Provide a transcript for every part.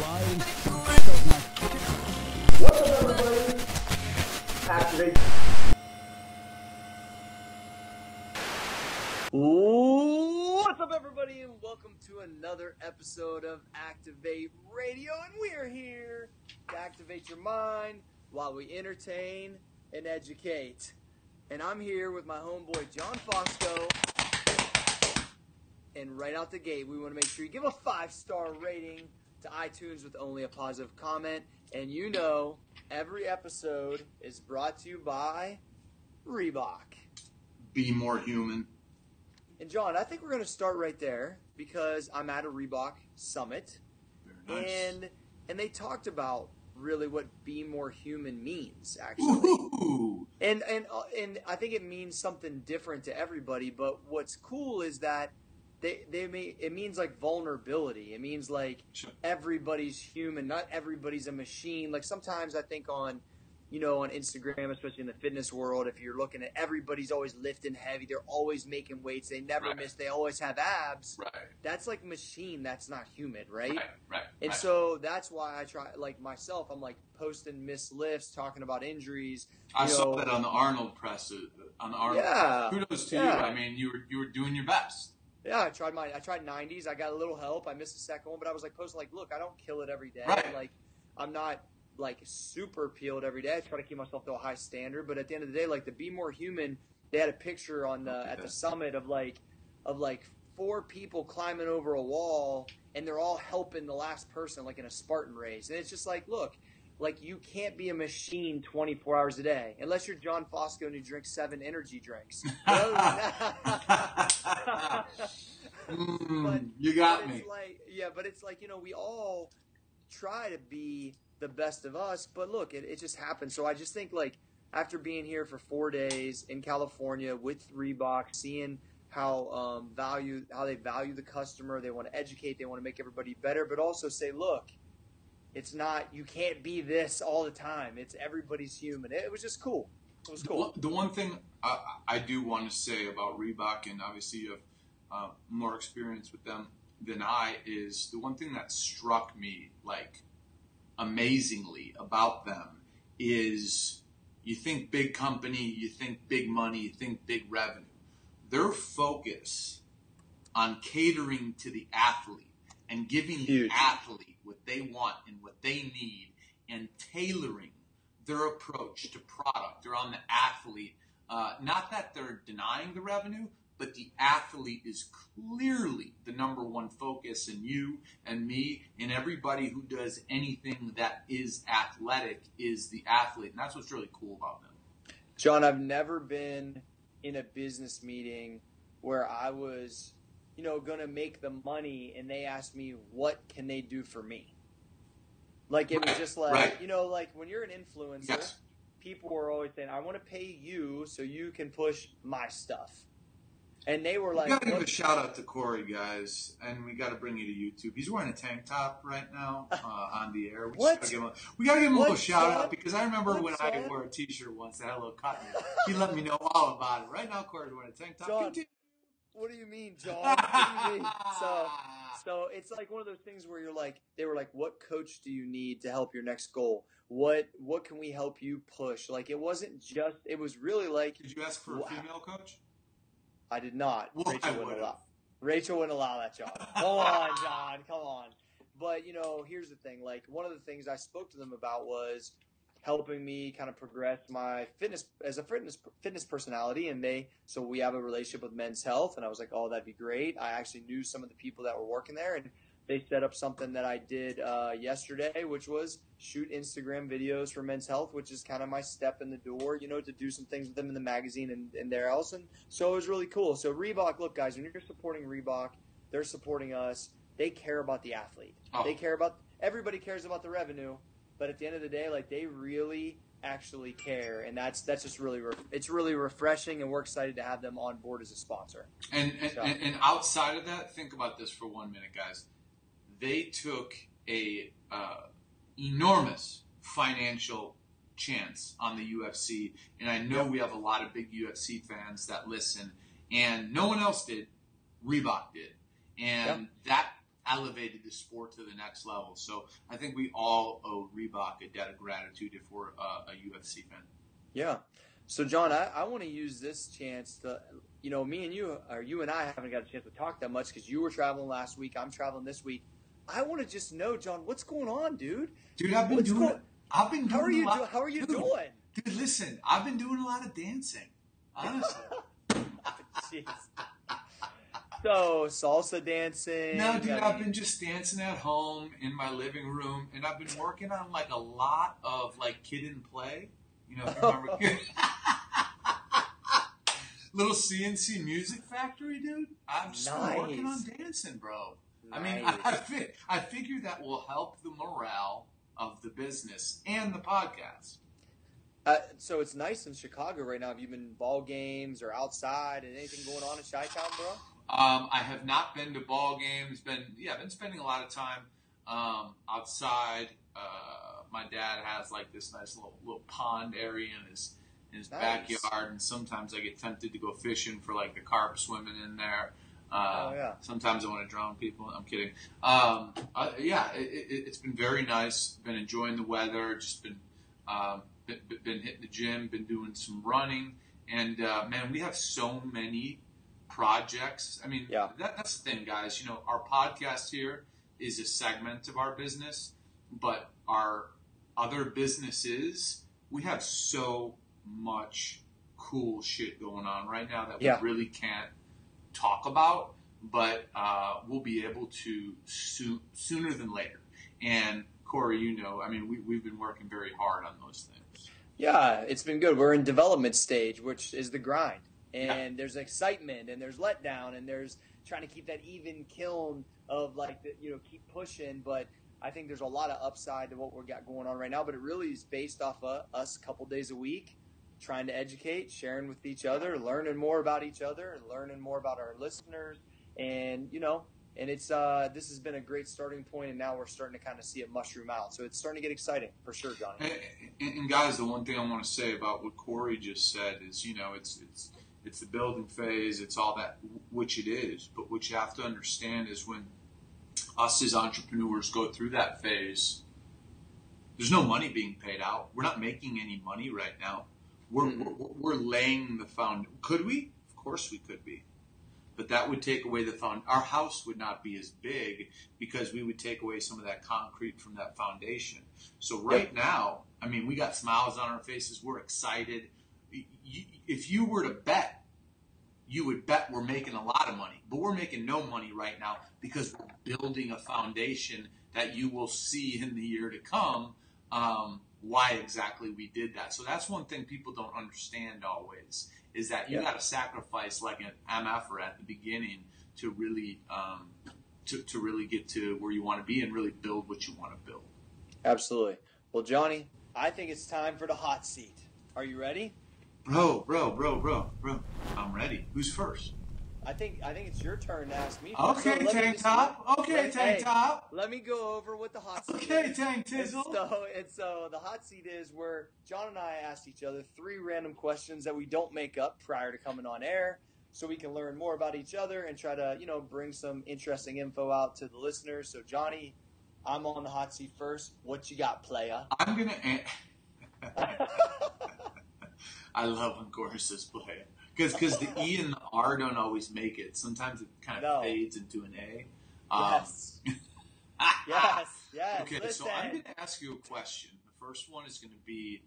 live. What's up, everybody? Activ8. What's up, everybody, and welcome to another episode of Activ8 Radio, and we are here to activate your mind while we entertain and educate. And I'm here with my homeboy John Fosco. And right out the gate, we want to make sure you give a 5-star rating to iTunes with only a positive comment. And you know, every episode is brought to you by Reebok. Be more human. And John, I think we're going to start right there because I'm at a Reebok summit. Very nice. And they talked about really what be more human means, actually. Ooh. And I think it means something different to everybody, but what's cool is that it means like vulnerability. It means like everybody's human, not everybody's a machine. Like sometimes I think on Instagram, especially in the fitness world, if you're looking at everybody's always lifting heavy, they're always making weights, they never miss, they always have abs. Right. That's like machine, that's not human, right? Right. And so that's why I try, like myself, I'm like posting missed lifts, talking about injuries. I saw that on the Arnold press. On the Arnold. Yeah. Kudos to you. I mean, you were doing your best. Yeah, I tried 90s. I got a little help. I missed the second one, but I was like posting like, look, I don't kill it every day. Right. Like I'm not like super peeled every day. I try to keep myself to a high standard, but at the end of the day, like to be more human, they had a picture on at the summit of 4 people climbing over a wall, and they're all helping the last person, like in a Spartan race. And it's just like, look, like you can't be a machine 24 hours a day unless you're John Fosco and you drink 7 energy drinks. You got me. But it's like, we all try to be the best of us, but look, it just happens. So I just think like after being here for 4 days in California with Reebok, seeing how they value the customer, they want to educate, they want to make everybody better, but also say, look, it's not, you can't be this all the time. It's everybody's human. It was just cool. It was cool. The one thing I do want to say about Reebok, and obviously you have more experience with them than I, is the one thing that struck me like amazingly about them is you think big company, you think big money, you think big revenue. Their focus on catering to the athlete and giving the athlete what they want and what they need and tailoring their approach to product around the athlete. Not that they're denying the revenue, but the athlete is clearly the number one focus, and you and me and everybody who does anything that is athletic is the athlete. And that's what's really cool about them. John, I've never been in a business meeting where I was going to make the money and they asked me, what can they do for me? Like, it was just like, like when you're an influencer, people were always saying, I want to pay you so you can push my stuff. And they were like, we got to give a shout out to Cory, guys, and we got to bring you to YouTube. He's wearing a tank top right now on the air. We got to give him a little shout out because I remember when I wore a t-shirt once that had a little cotton. He let me know all about it. Right now, Cory's wearing a tank top. John, what do you mean, John? What do you mean? So it's like one of those things where they were like, what coach do you need to help your next goal? What can we help you push? Like, it wasn't just, it was really like. Did you ask for a female coach? I did not. Well, Rachel wouldn't allow that, John. Come on, John. Come on. But, here's the thing. Like, one of the things I spoke to them about was helping me kind of progress my fitness as a fitness personality. And so we have a relationship with Men's Health. And I was like, oh, that'd be great. I actually knew some of the people that were working there. And they set up something that I did yesterday, which was shoot Instagram videos for Men's Health, which is kind of my step in the door, to do some things with them in the magazine and there else. And so it was really cool. So Reebok, look, guys, when you're supporting Reebok, they're supporting us. They care about the athlete. Oh. Everybody cares about the revenue, but at the end of the day, like, they really actually care, and that's just really it's really refreshing, and we're excited to have them on board as a sponsor. And outside of that, think about this for 1 minute, guys. They took a enormous financial chance on the UFC, and I know we have a lot of big UFC fans that listen, and no one else did. Reebok did, and that elevated the sport to the next level. So I think we all owe Reebok a debt of gratitude if we're a UFC fan. Yeah. So, John, I want to use this chance to, me and you, or you and I haven't got a chance to talk that much because you were traveling last week. I'm traveling this week. I want to just know, John, what's going on, dude? Dude, I've been doing How are you doing? Dude, listen, I've been doing a lot of dancing, honestly. Jeez. So, salsa dancing. No, dude, I've been just dancing at home in my living room, and I've been working on like a lot of like Kid and Play. You know, if you remember little CNC Music Factory, dude. I'm just working on dancing, bro. Nice. I mean, I figure that will help the morale of the business and the podcast. So it's nice in Chicago right now. Have you been ball games or outside and anything going on in Chi-Town, bro? I have not been to ball games. I've been spending a lot of time outside. My dad has like this nice little pond area in his backyard, and sometimes I get tempted to go fishing for like the carp swimming in there. Sometimes I want to drown people. I'm kidding. It's been very nice. Been enjoying the weather. Just been hitting the gym. Been doing some running. And man, we have so many projects. I mean, that's the thing, guys. You know, our podcast here is a segment of our business, but our other businesses, we have so much cool shit going on right now that we really can't talk about, but we'll be able to sooner than later. And Cory, we've been working very hard on those things. Yeah, it's been good. We're in development stage, which is the grind. And there's excitement, and there's letdown, and there's trying to keep that even kiln of keep pushing. But I think there's a lot of upside to what we got going on right now. But it really is based off of us a couple days a week, trying to educate, sharing with each other, learning more about each other, and learning more about our listeners. And it's this has been a great starting point, and now we're starting to kind of see it mushroom out. So it's starting to get exciting for sure, Johnny. And guys, the one thing I want to say about what Cory just said is, it's the building phase, it's all that, which it is. But what you have to understand is when us as entrepreneurs go through that phase, there's no money being paid out. We're not making any money right now. We're laying the foundation. Could we? Of course we could be. But that would take away the foundation. Our house would not be as big because we would take away some of that concrete from that foundation. So right now, I mean, we got smiles on our faces. We're excited. If you were to bet, you would bet we're making a lot of money. But we're making no money right now because we're building a foundation that you will see in the year to come. Why exactly we did that. So that's one thing people don't understand always, is that you got to sacrifice like an MFer at the beginning to really to really get to where you want to be and really build what you want to build. Absolutely. Well, Johnny, I think it's time for the hot seat. Are you ready? Bro. I'm ready. Who's first? I think it's your turn to ask me. Okay, so Tank Top. Tank Top. Let me go over what the hot seat is. Okay, Tank Tizzle. So the hot seat is where John and I asked each other 3 random questions that we don't make up prior to coming on air, so we can learn more about each other and try to, bring some interesting info out to the listeners. So Johnny, I'm on the hot seat first. What you got, playa? I'm gonna. I love when Cory says playa. Because the E and the R don't always make it. Sometimes it kind of fades into an A. Yes. Yes. Okay, listen. So I'm going to ask you a question. The first one is going to be,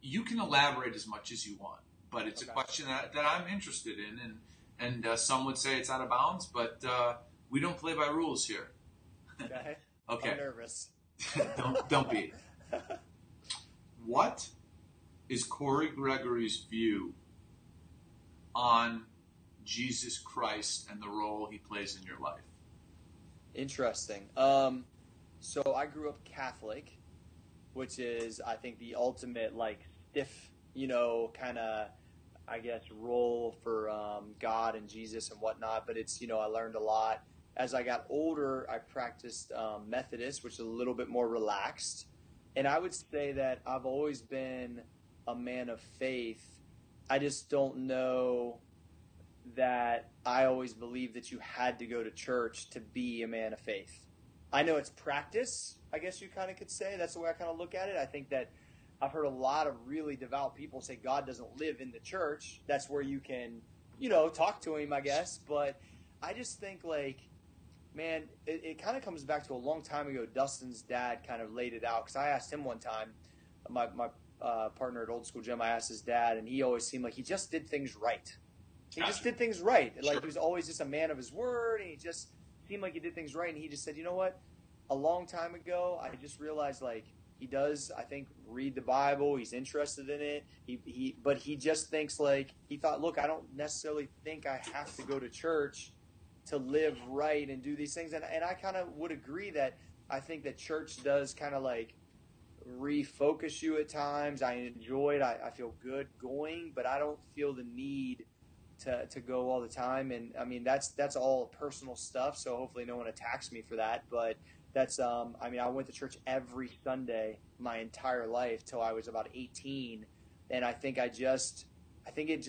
you can elaborate as much as you want, but it's a question that I'm interested in. And some would say it's out of bounds, but we don't play by rules here. Okay. Okay. I'm nervous. Don't be. What is Cory Gregory's view on Jesus Christ and the role he plays in your life? Interesting. So I grew up Catholic, which is, I think, the ultimate, stiff, kind of, I guess, role for God and Jesus and whatnot. But it's, I learned a lot. As I got older, I practiced Methodist, which is a little bit more relaxed. And I would say that I've always been a man of faith. I just don't know that I always believed that you had to go to church to be a man of faith. I know it's practice, I guess you kind of could say. That's the way I kind of look at it. I think that I've heard a lot of really devout people say God doesn't live in the church. That's where you can, talk to him, I guess. But I just think, like, man, it kind of comes back to a long time ago. Dustin's dad kind of laid it out, because I asked him one time, my partner at Old School Gym, I asked his dad, and he always seemed like he just did things right. He just did things right. Like, he was always just a man of his word, and he just seemed like he did things right. And he just said, you know what? A long time ago, I just realized, like, he does, I think, read the Bible. He's interested in it. But he just thinks, like, he thought, look, I don't necessarily think I have to go to church to live right and do these things. And I kind of would agree that I think that church does kind of, like, refocus you at times. I enjoy it. I feel good going, but I don't feel the need to go all the time. And I mean, that's all personal stuff. So hopefully no one attacks me for that. But that's, I mean, I went to church every Sunday my entire life till I was about 18. And I think it just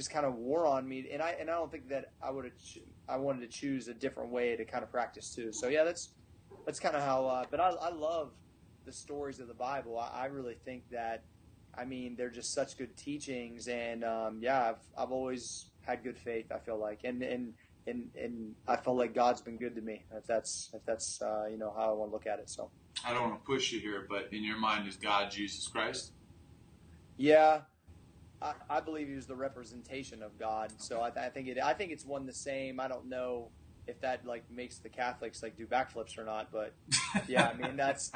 kind of wore on me. And I don't think that I wanted to choose a different way to kind of practice too. So yeah, that's kind of how, but I love the stories of the Bible. I really think that, I mean, they're just such good teachings. And, I've always had good faith, I feel like, and I feel like God's been good to me. If that's how I want to look at it. So I don't want to push you here, but in your mind, is God Jesus Christ? Yeah, I believe he was the representation of God. So I think it's one the same. I don't know if that, like, makes the Catholics, like, do backflips or not, but yeah, I mean, that's,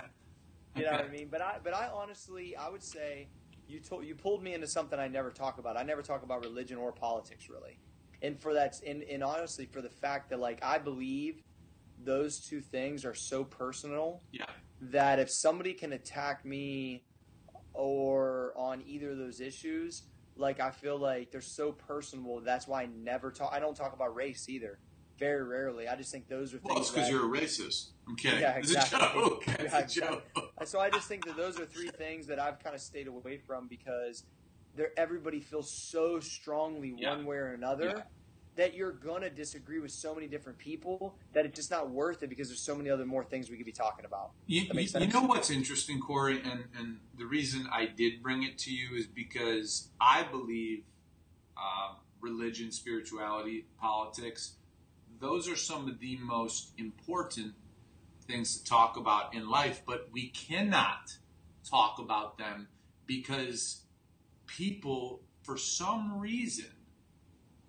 you know what I mean. But I honestly, I would say, you pulled me into something I never talk about. I never talk about religion or politics, really. And for that, and honestly, for the fact that, like, I believe those two things are so personal, that if somebody can attack me or on either of those issues, like, I feel like they're so personal. That's why I don't talk about race either. Very rarely. I just think those are things. Well, it's because you're a racist. I'm kidding. Yeah, exactly. It's a joke. It's a joke. So I just think that those are three things that I've kind of stayed away from, because everybody feels so strongly one way or another that you're going to disagree with so many different people that it's just not worth it, because there's so many more things we could be talking about. You know what's interesting, Cory, and the reason I did bring it to you is because I believe religion, spirituality, politics, those are some of the most important things to talk about in life, but we cannot talk about them because people, for some reason,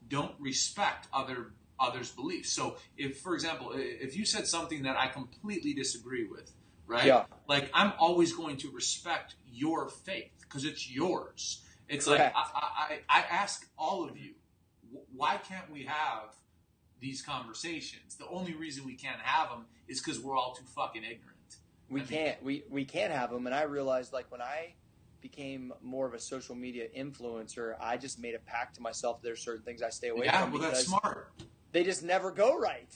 don't respect others' beliefs. So if, for example, if you said something that I completely disagree with, right? Yeah. Like, I'm always going to respect your faith because it's yours. It's correct. Like, I ask all of you, why can't we have these conversations? The only reason we can't have them is because we're all too fucking ignorant. We can't have them. And I realized, like, when I became more of a social media influencer, I just made a pact to myself. There's certain things I stay away from. Yeah, well, that's smart. They just never go right.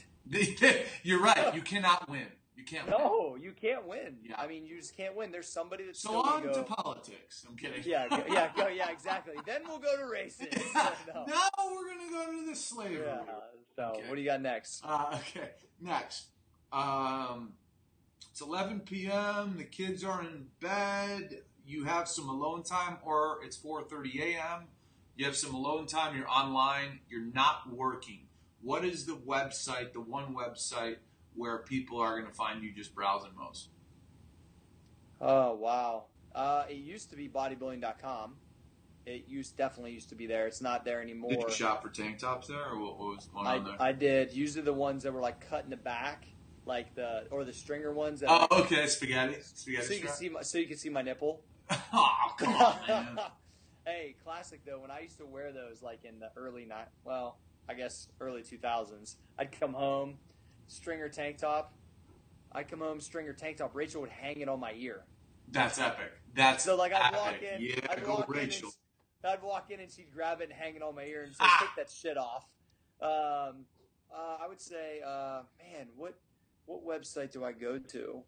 You're right. You cannot win. You can't win. No, you can't win. Yeah. I mean, you just can't win. There's somebody that's so on to politics. I'm kidding. Yeah, exactly. Then we'll go to races. No. Now we're going to go to the slavery. Yeah. So, what do you got next? Okay, next. It's 11 p.m. The kids are in bed. You have some alone time, or it's 4:30 a.m. You have some alone time. You're online. You're not working. What is the website, the one website where people are going to find you just browsing most? Oh, wow. It used to be bodybuilding.com. It definitely used to be there. It's not there anymore. Did you shop for tank tops there, or what was going on there? I did. Usually the ones that were, like, cut in the back, like the stringer ones. That okay, spaghetti. So you can see my nipple. Oh, come on, man. Hey, classic though. When I used to wear those, like, in the early 2000s, I'd come home, stringer tank top. Rachel would hang it on my ear. That's epic. That's so, like, I'd epic. walk in. Yeah, I'd Rachel. I'd walk in and she'd grab it and hang it on my ear and say, "Take that shit off." I would say, man, what website do I go to?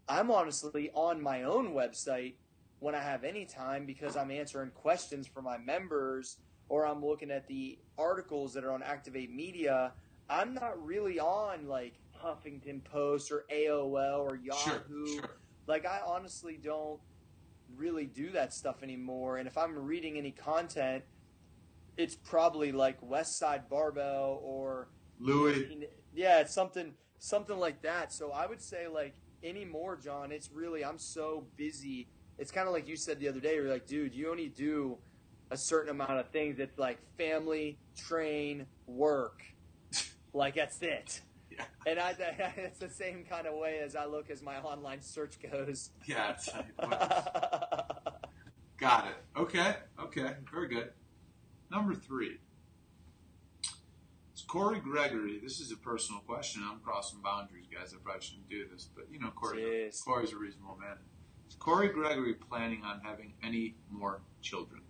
I'm honestly on my own website when I have any time, because I'm answering questions for my members or I'm looking at the articles that are on Activ8 Media, I'm not really on like Huffington Post or AOL or Yahoo. Sure. Like, I honestly don't really do that stuff anymore. And if I'm reading any content, it's probably like West Side Barbell or Louis. Yeah, it's something like that. So I would say, like, anymore, John, it's really, I'm so busy. It's kind of like you said the other day. You're like, dude, you only do a certain amount of things. It's like family, train, work. Like, that's it. Yeah. And it's the same kind of way as I look as my online search goes. Yeah. It's got it. Okay. Very good. Number 3. It's Cory Gregory. This is a personal question. I'm crossing boundaries, guys. I probably shouldn't do this. But, you know, Cory's a reasonable man. Is Cory Gregory planning on having any more children?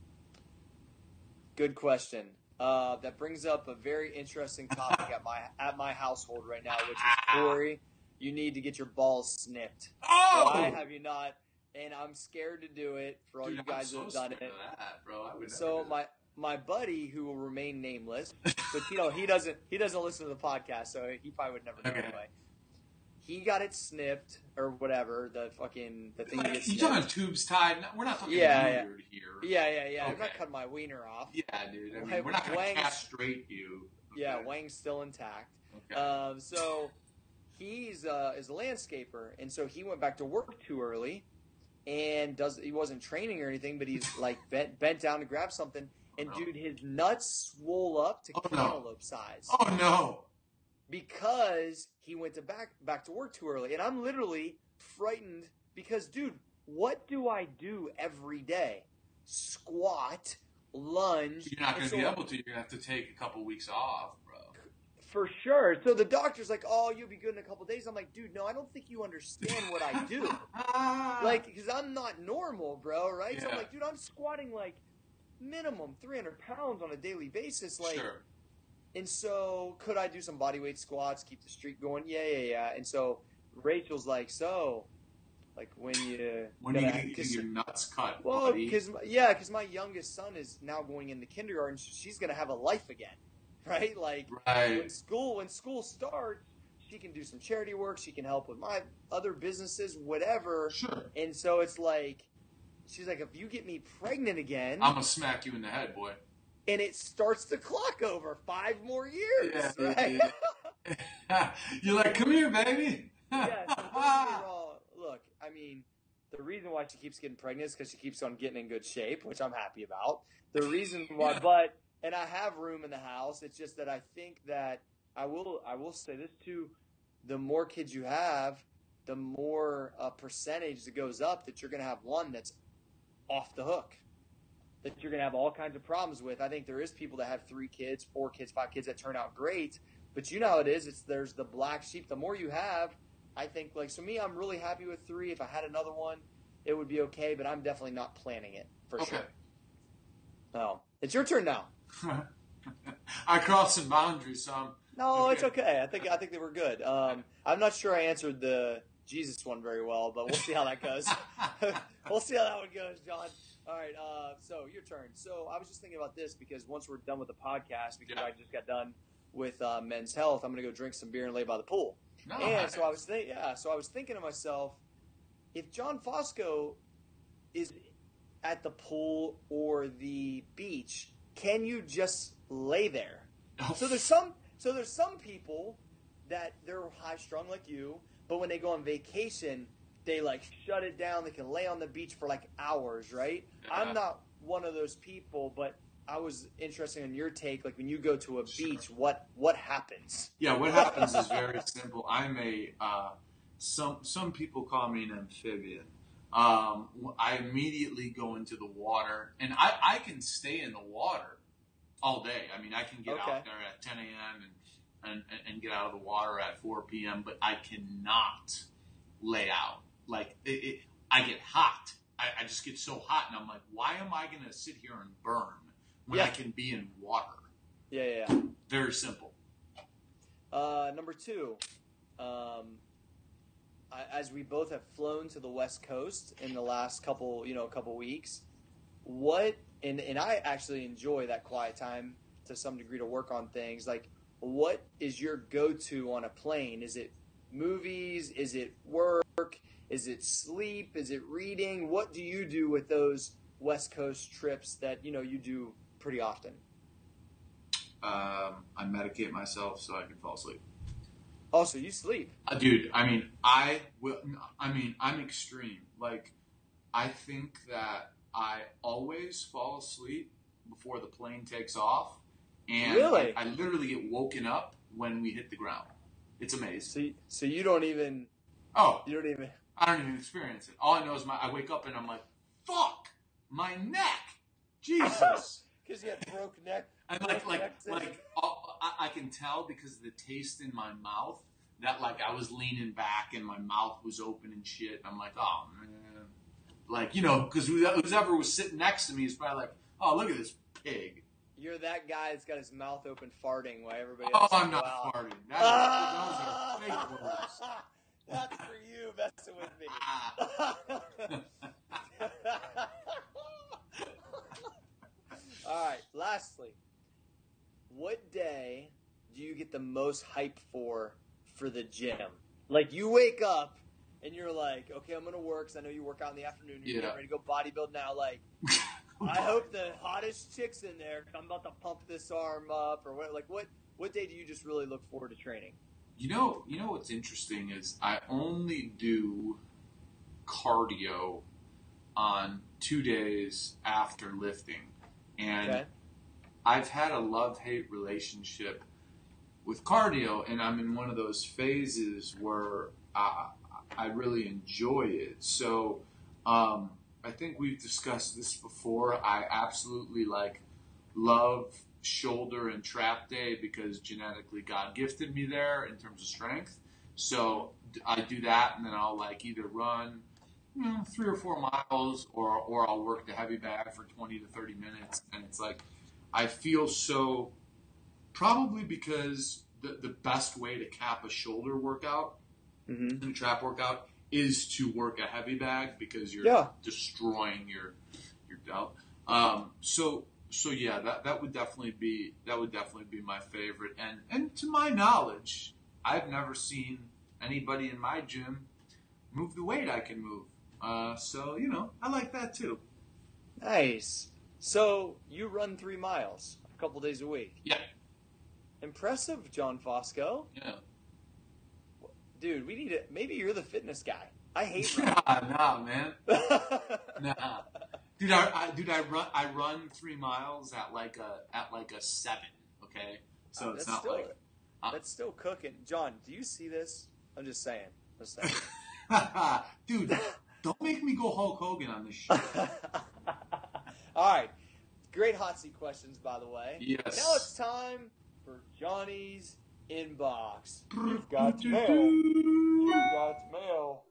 Good question. That brings up a very interesting topic at my household right now, which is, Cory, you need to get your balls snipped. Oh! Why have you not? And I'm scared to do it for all you guys who have done it. That, bro. I would So my buddy, who will remain nameless, but he doesn't listen to the podcast, so he probably would never know anyway. He got it snipped or whatever, the thing you get snipped. You're talking tubes tied. We're not talking weird here. Yeah. Okay. I'm not cutting my wiener off. Yeah, dude. I mean, we're not going to castrate you. Okay. Yeah, Wang's still intact. Okay. So he's is a landscaper, and so he went back to work too early, and he wasn't training or anything, but he's like bent down to grab something, and dude, his nuts swole up to cantaloupe size. Oh no! Because he went back to work too early. And I'm literally frightened because, dude, what do I do every day? Squat, lunge. You're not going to be able to. You're going to have to take a couple weeks off, bro. For sure. So the doctor's like, oh, you'll be good in a couple days. I'm like, dude, no, I don't think you understand what I do. Like, because I'm not normal, bro, right? Yeah. So I'm like, dude, I'm squatting like minimum 300 pounds on a daily basis. Like, sure. And so, could I do some bodyweight squats, keep the streak going? Yeah. And so, Rachel's like, when you get your nuts cut, well, buddy? because my youngest son is now going into kindergarten, so she's gonna have a life again, right? Like, when school starts, she can do some charity work, she can help with my other businesses, whatever. Sure. And so it's like, she's like, if you get me pregnant again, I'm gonna smack you in the head, boy. And it starts the clock over 5 more years, right? Yeah. You're like, come here, baby. Yeah, so don't get me wrong. Look, I mean, the reason why she keeps getting pregnant is because she keeps on getting in good shape, which I'm happy about. The reason why, and I have room in the house. It's just that I think that I will say this too: the more kids you have, the more percentage that goes up that you're going to have one that's off the hook, that you're going to have all kinds of problems with. I think there is people that have 3 kids, 4 kids, 5 kids that turn out great, but you know how it is. There's the black sheep. The more you have, I think, like, so me, I'm really happy with 3. If I had another one, it would be okay, but I'm definitely not planning it for sure. Oh, it's your turn now. I crossed some boundaries, so No, it's okay. I think they were good. I'm not sure I answered the Jesus one very well, but we'll see how that goes. We'll see how that one goes, John. All right, so your turn. So I was just thinking about this because once we're done with the podcast, because I just got done with Men's Health, I'm going to go drink some beer and lay by the pool. No, and so I was thinking to myself, if John Fosco is at the pool or the beach, can you just lay there? So there's some people that they're high strung like you, but when they go on vacation, they like shut it down. They can lay on the beach for like hours, right? Yeah. I'm not one of those people, but I was interested in your take. Like when you go to a beach, what happens? Yeah, what happens is very simple. I'm some people call me an amphibian. I immediately go into the water, and I can stay in the water all day. I mean, I can get out there at 10 a.m. and get out of the water at 4 p.m., but I cannot lay out. Like, I get hot. I just get so hot, and I'm like, why am I going to sit here and burn when I can be in water? Yeah. Very simple. Number 2, as we both have flown to the West Coast in the last couple weeks, what and I actually enjoy that quiet time to some degree to work on things. Like, what is your go-to on a plane? Is it movies? Is it work? Is it sleep? Is it reading? What do you do with those West Coast trips that, you know, you do pretty often? I medicate myself so I can fall asleep. Also, you sleep. Dude, I'm extreme. Like, I think that I always fall asleep before the plane takes off. And really? I literally get woken up when we hit the ground. It's amazing. So you don't even... Oh. You don't even... I don't even experience it. All I know is I wake up and I'm like, fuck, my neck. Jesus. Because you had broke neck. And I can tell because of the taste in my mouth that like I was leaning back and my mouth was open and shit. And I'm like, oh man, like, you know, because whoever was sitting next to me is probably like, oh, look at this pig. You're that guy that's got his mouth open farting while everybody else. Oh, I'm not farting. Those are fake words. That's for you messing with me. All right, lastly, what day do you get the most hype for the gym? Like, you wake up and you're like, okay, I'm going to work because I know you work out in the afternoon. You're getting ready to go bodybuild now. Like, I hope the hottest chick's in there because I'm about to pump this arm up. Or what? Like, what day do you just really look forward to training? You know what's interesting is I only do cardio on 2 days after lifting. And I've had a love-hate relationship with cardio, and I'm in one of those phases where I really enjoy it. So I think we've discussed this before. I absolutely love shoulder and trap day because genetically God gifted me there in terms of strength. So I do that, and then I'll either run 3 or 4 miles, or I'll work the heavy bag for 20 to 30 minutes. And it's like, I feel so, probably because the best way to cap a shoulder workout and a trap workout is to work a heavy bag because you're destroying your delt. So yeah, that would definitely be my favorite. And to my knowledge, I've never seen anybody in my gym move the weight I can move. So, I like that too. Nice. So you run 3 miles a couple days a week. Yeah. Impressive, John Fosco. Yeah. Dude, we need to. Maybe you're the fitness guy. I hate running. Nah, man. Nah. Dude, I run 3 miles at like a 7. Okay, so it's not still, that's still cooking. John, do you see this? I'm just saying. Dude, don't make me go Hulk Hogan on this shit. All right, great hot seat questions, by the way. Yes. Now it's time for Johnny's inbox. You've got mail.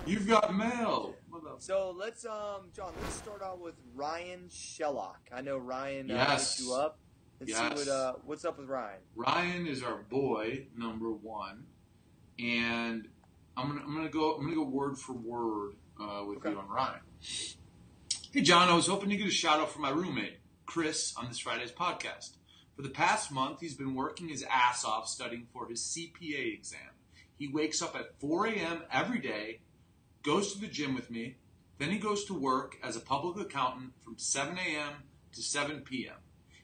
You've got mail. So let's, John, let's start out with Ryan Shellock. I know Ryan hit you up. Let's see what's up with Ryan. Ryan is our boy, number 1, and I'm gonna go word for word with you on Ryan. Hey John, I was hoping to get a shout out for my roommate Chris on this Friday's podcast. For the past month, he's been working his ass off studying for his CPA exam. He wakes up at 4 a.m. every day, goes to the gym with me, then he goes to work as a public accountant from 7 a.m. to 7 p.m.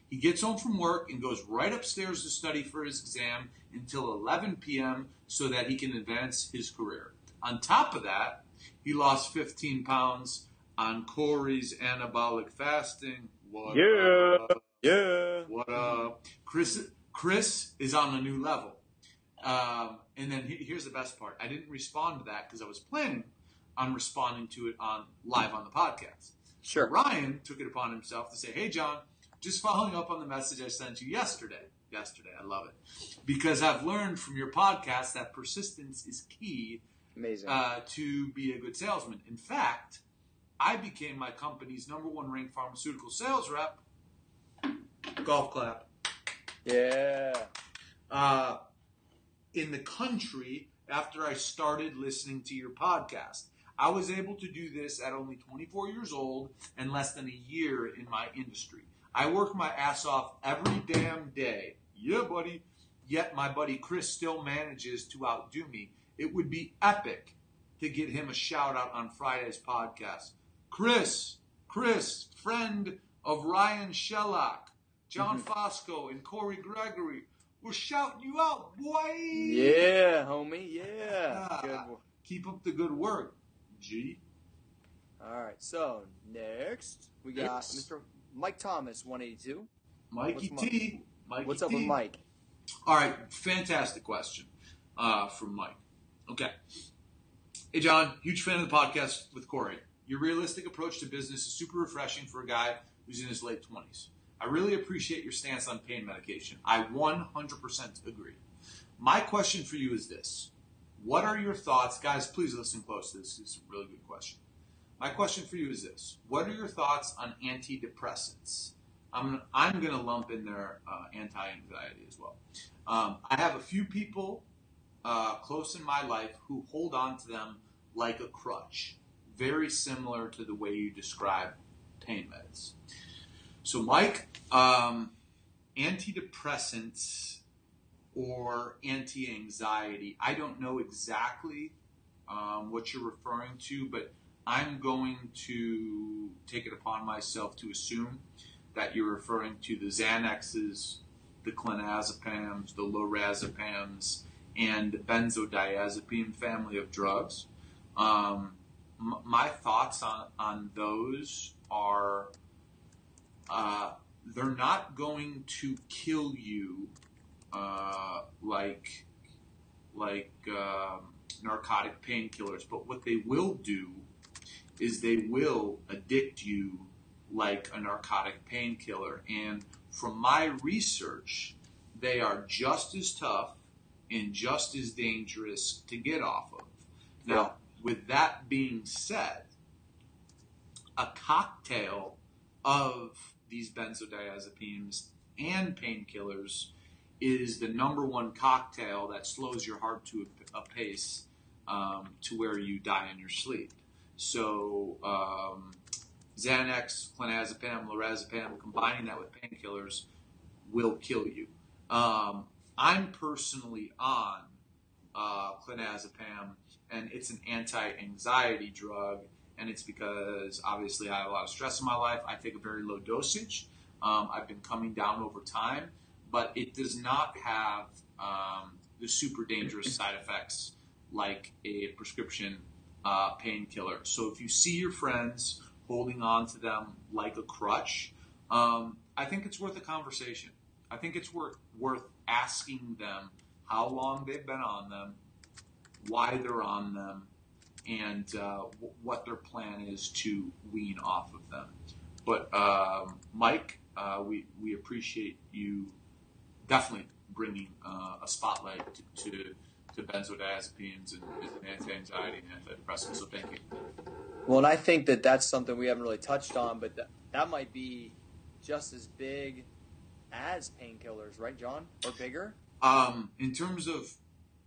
He gets home from work and goes right upstairs to study for his exam until 11 p.m. so that he can advance his career. On top of that, he lost 15 pounds on Cory's anabolic fasting. What up? Yeah. What up? Chris is on a new level. And then here's the best part. I didn't respond to that because I was planning on responding to it live on the podcast. Sure. So Ryan took it upon himself to say, hey, John, just following up on the message I sent you yesterday. I love it. Because I've learned from your podcast that persistence is key. Amazing. To be a good salesman. In fact, I became my company's number 1 ranked pharmaceutical sales rep. Golf clap. Yeah. In the country after I started listening to your podcast. I was able to do this at only 24 years old and less than a year in my industry. I work my ass off every damn day. Yeah, buddy. Yet my buddy Chris still manages to outdo me. It would be epic to get him a shout out on Friday's podcast. Chris, friend of Ryan Shellac, John Fosco, and Cory Gregory. We're shouting you out, boy. Yeah, homie. Yeah. Good. Keep up the good work, G. All right. So next we got Mr. Mike Thomas, 182. Mikey T. What's up with Mike? All right. Fantastic question from Mike. Okay. Hey, John. Huge fan of the podcast with Cory. Your realistic approach to business is super refreshing for a guy who's in his late 20s. I really appreciate your stance on pain medication. I 100% agree. My question for you is this. What are your thoughts? Guys, please listen close to this. It's a really good question. My question for you is this. What are your thoughts on antidepressants? I'm going to lump in there anti-anxiety as well. I have a few people close in my life who hold on to them like a crutch. Very similar to the way you describe pain meds. So, Mike, antidepressants or anti-anxiety, I don't know exactly what you're referring to, but I'm going to take it upon myself to assume that you're referring to the Xanaxes, the clonazepams, the lorazepams, and the benzodiazepine family of drugs. My thoughts on those are they're not going to kill you like narcotic painkillers, but what they will do is they will addict you like a narcotic painkiller. And from my research, they are just as tough and just as dangerous to get off of. Now, with that being said, a cocktail of these benzodiazepines and painkillers is the number one cocktail that slows your heart to a pace to where you die in your sleep. So Xanax, clonazepam, lorazepam, combining that with painkillers will kill you. I'm personally on clonazepam, and it's an anti-anxiety drug, and it's because obviously I have a lot of stress in my life. I take a very low dosage. I've been coming down over time, but it does not have the super dangerous side effects like a prescription painkiller. So if you see your friends holding on to them like a crutch, I think it's worth a conversation. I think it's worth asking them how long they've been on them, why they're on them, and what their plan is to wean off of them. But Mike, we appreciate you definitely bringing a spotlight to benzodiazepines and anti-anxiety and antidepressants. So thank you. Well, and I think that's something we haven't really touched on, but that might be just as big as painkillers, right, John? Or bigger? In terms of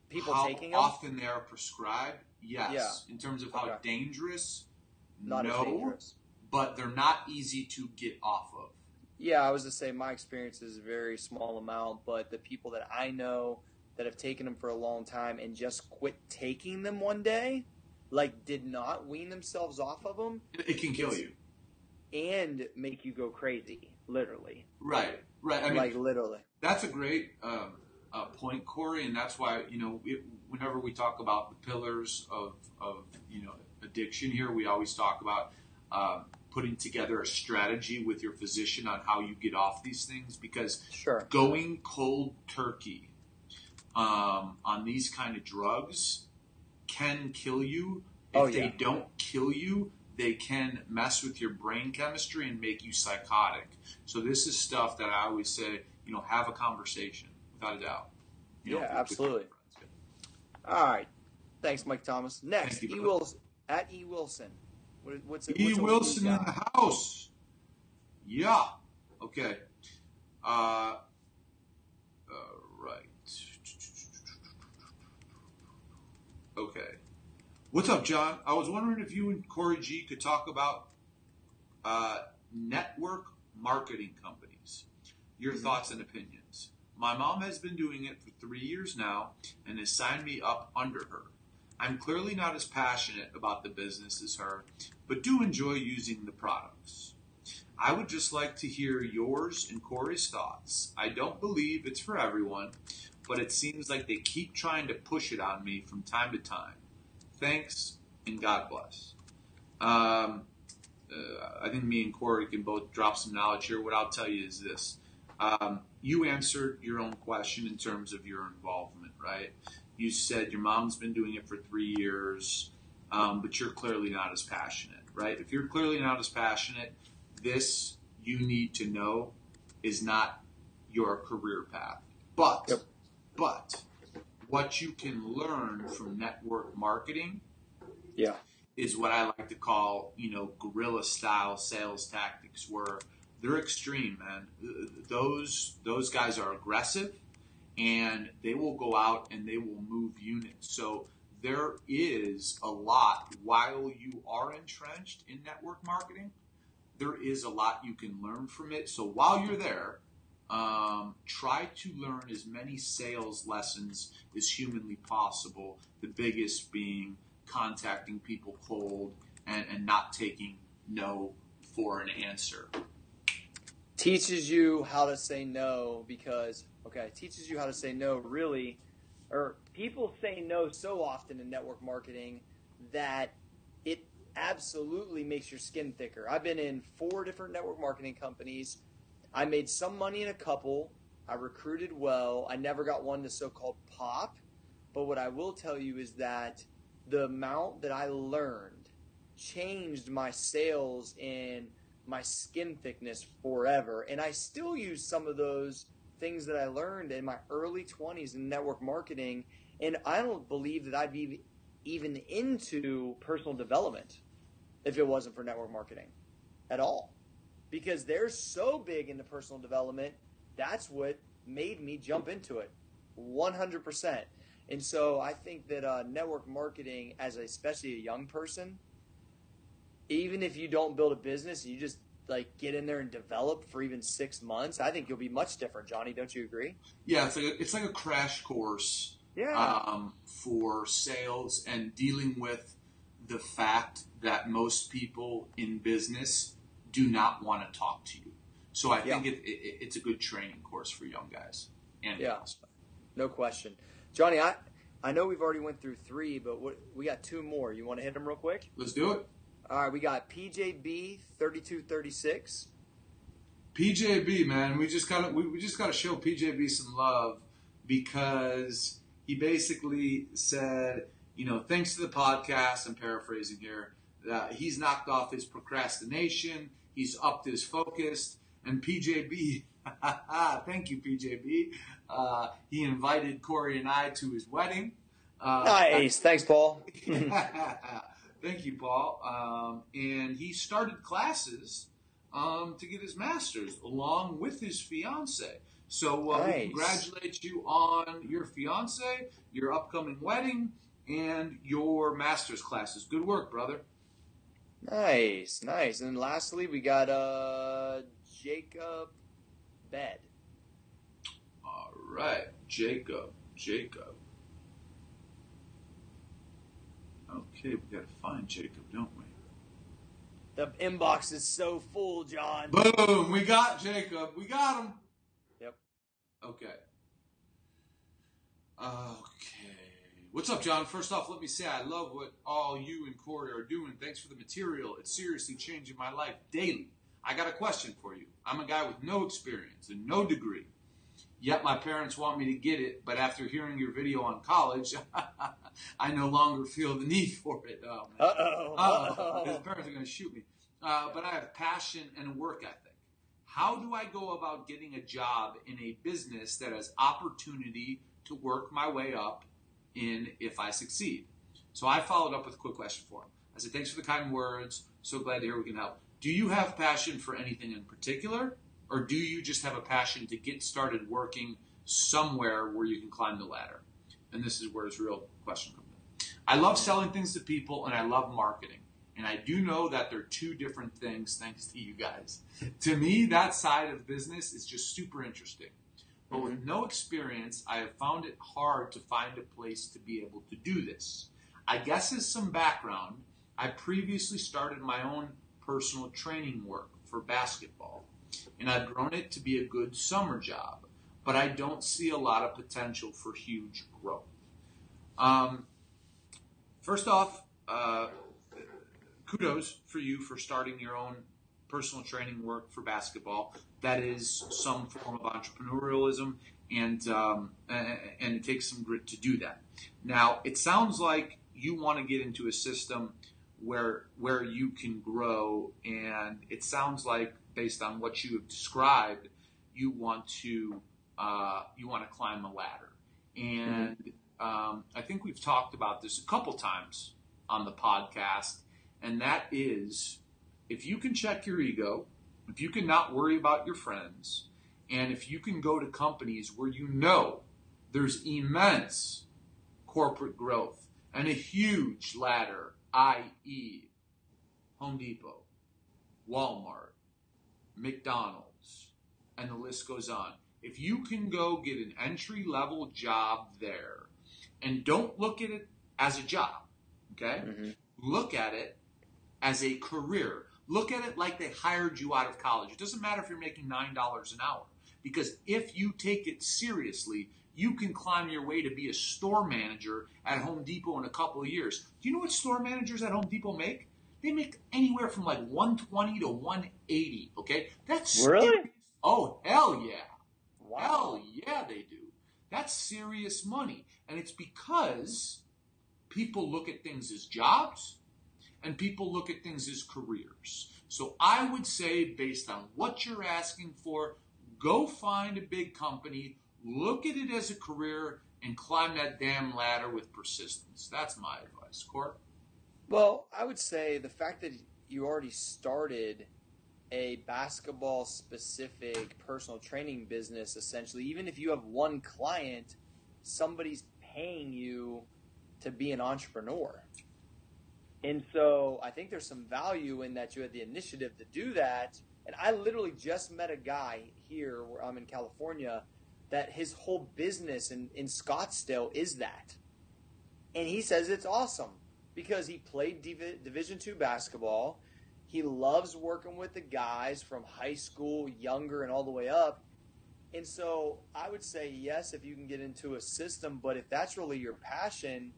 people how taking them? often they are prescribed, yes. Yeah. In terms of how dangerous, not no, as dangerous. But they're not easy to get off of. Yeah, I was to say my experience is a very small amount, but the people that I know that have taken them for a long time and just quit taking them one day, like did not wean themselves off of them. It can kill you. And make you go crazy, literally. Right. I mean, like literally. That's a great point, Cory, and that's why, whenever we talk about the pillars of addiction here, we always talk about putting together a strategy with your physician on how you get off these things, because going cold turkey on these kind of drugs can kill you. If they don't kill you, they can mess with your brain chemistry and make you psychotic. So this is stuff that I always say, have a conversation, without a doubt. Absolutely. All right. Thanks, Mike Thomas. Next, E. Wilson. At E. Wilson. What's E. Wilson in the house. Yeah. Okay. Right. Okay. What's up, John? I was wondering if you and Cory G could talk about network marketing companies. Your thoughts and opinions. My mom has been doing it for 3 years now and has signed me up under her. I'm clearly not as passionate about the business as her, but do enjoy using the products. I would just like to hear yours and Cory's thoughts. I don't believe it's for everyone, but it seems like they keep trying to push it on me from time to time. Thanks, and God bless. I think me and Cory can both drop some knowledge here. What I'll tell you is this. You answered your own question in terms of your involvement, right? You said your mom's been doing it for 3 years, but you're clearly not as passionate, right? If you're clearly not as passionate, this, you need to know, is not your career path. But what you can learn from network marketing is what I like to call, guerrilla style sales tactics, where they're extreme, man. Those guys are aggressive, and they will go out and they will move units. So there is a lot, while you are entrenched in network marketing, there is a lot you can learn from it. So while you're there, try to learn as many sales lessons as humanly possible, the biggest being contacting people cold and not taking no for an answer. Teaches you how to say no because, teaches you how to say no really, or people say no so often in network marketing that it absolutely makes your skin thicker. I've been in 4 different network marketing companies. I made some money in a couple. I recruited well. I never got one to so-called pop. But what I will tell you is that the amount that I learned changed my sales and my skin thickness forever. And I still use some of those things that I learned in my early 20s in network marketing. And I don't believe that I'd be even into personal development if it wasn't for network marketing at all. Because they're so big into personal development, that's what made me jump into it 100%. And so I think that network marketing, as especially a young person, even if you don't build a business, you just get in there and develop for even 6 months, I think you'll be much different, Johnny. Don't you agree? Yeah, it's like a crash course for sales and dealing with the fact that most people in business do not want to talk to you. So I think it's a good training course for young guys and girls. No question. Johnny, I know we've already went through 3, but we got 2 more. You want to hit them real quick? Let's do it. All right, we got PJB 3236. PJB, man, we just gotta show PJB some love because he basically said, thanks to the podcast, I'm paraphrasing here, he's knocked off his procrastination, he's upped his focus, and PJB, thank you, PJB, he invited Cory and I to his wedding. Nice, thanks, Paul. Thank you, Paul. And he started classes to get his master's along with his fiance. So we congratulate you on your fiance, your upcoming wedding, and your master's classes. Good work, brother. Nice. And lastly, we got Jacob Bed. All right, Jacob. Okay, we got to find Jacob, don't we? The inbox is so full, John. Boom, we got Jacob. We got him. Yep. Okay. What's up, John? First off, let me say I love what all you and Cory are doing. Thanks for the material. It's seriously changing my life daily. I got a question for you. I'm a guy with no experience and no degree. Yet my parents want me to get it, but after hearing your video on college, I no longer feel the need for it. Oh, man. His parents are going to shoot me. But I have passion and a work ethic. How do I go about getting a job in a business that has opportunity to work my way up in if I succeed? So I followed up with a quick question for him. I said, thanks for the kind words. So glad to hear we can help. Do you have passion for anything in particular? Or do you just have a passion to get started working somewhere where you can climb the ladder? And this is where his real question comes in. I love selling things to people, and I love marketing. And I do know that they're two different things, thanks to you guys. To me, that side of business is just super interesting. But with no experience, I have found it hard to find a place to be able to do this. I guess as some background, I previously started my own personal training work for basketball, and I've grown it to be a good summer job, but I don't see a lot of potential for huge growth. First off, kudos for you for starting your own personal training work for basketball. That is some form of entrepreneurialism, and it takes some grit to do that. Now, it sounds like you want to get into a system where you can grow, and it sounds like, based on what you have described, you want to climb the ladder. And I think we've talked about this a couple times on the podcast, and that is, if you can check your ego, if you can not worry about your friends, and if you can go to companies where you know there's immense corporate growth and a huge ladder, i.e. Home Depot, Walmart, McDonald's, and the list goes on. If you can go get an entry-level job there, and don't look at it as a job, okay? Look at it as a career. Look at it like they hired you out of college. It doesn't matter if you're making $9 an hour, because if you take it seriously, you can climb your way to be a store manager at Home Depot in a couple of years. Do you know what store managers at Home Depot make? They make anywhere from like $120 to $180, okay? That's really? Serious. Oh, hell yeah. Wow. Hell yeah, they do. That's serious money. And it's because people look at things as jobs and people look at things as careers. So I would say, based on what you're asking for, go find a big company, look at it as a career, and climb that damn ladder with persistence. That's my advice. Cory? Well, I would say the fact that you already started a basketball-specific personal training business, essentially, even if you have one client, somebody's paying you to be an entrepreneur. And so I think there's some value in that you had the initiative to do that. And I literally just met a guy here where I'm in California that his whole business in Scottsdale is that. And he says it's awesome because he played Division II basketball. He loves working with the guys from high school, younger, and all the way up. And so I would say yes if you can get into a system, but if that's really your passion,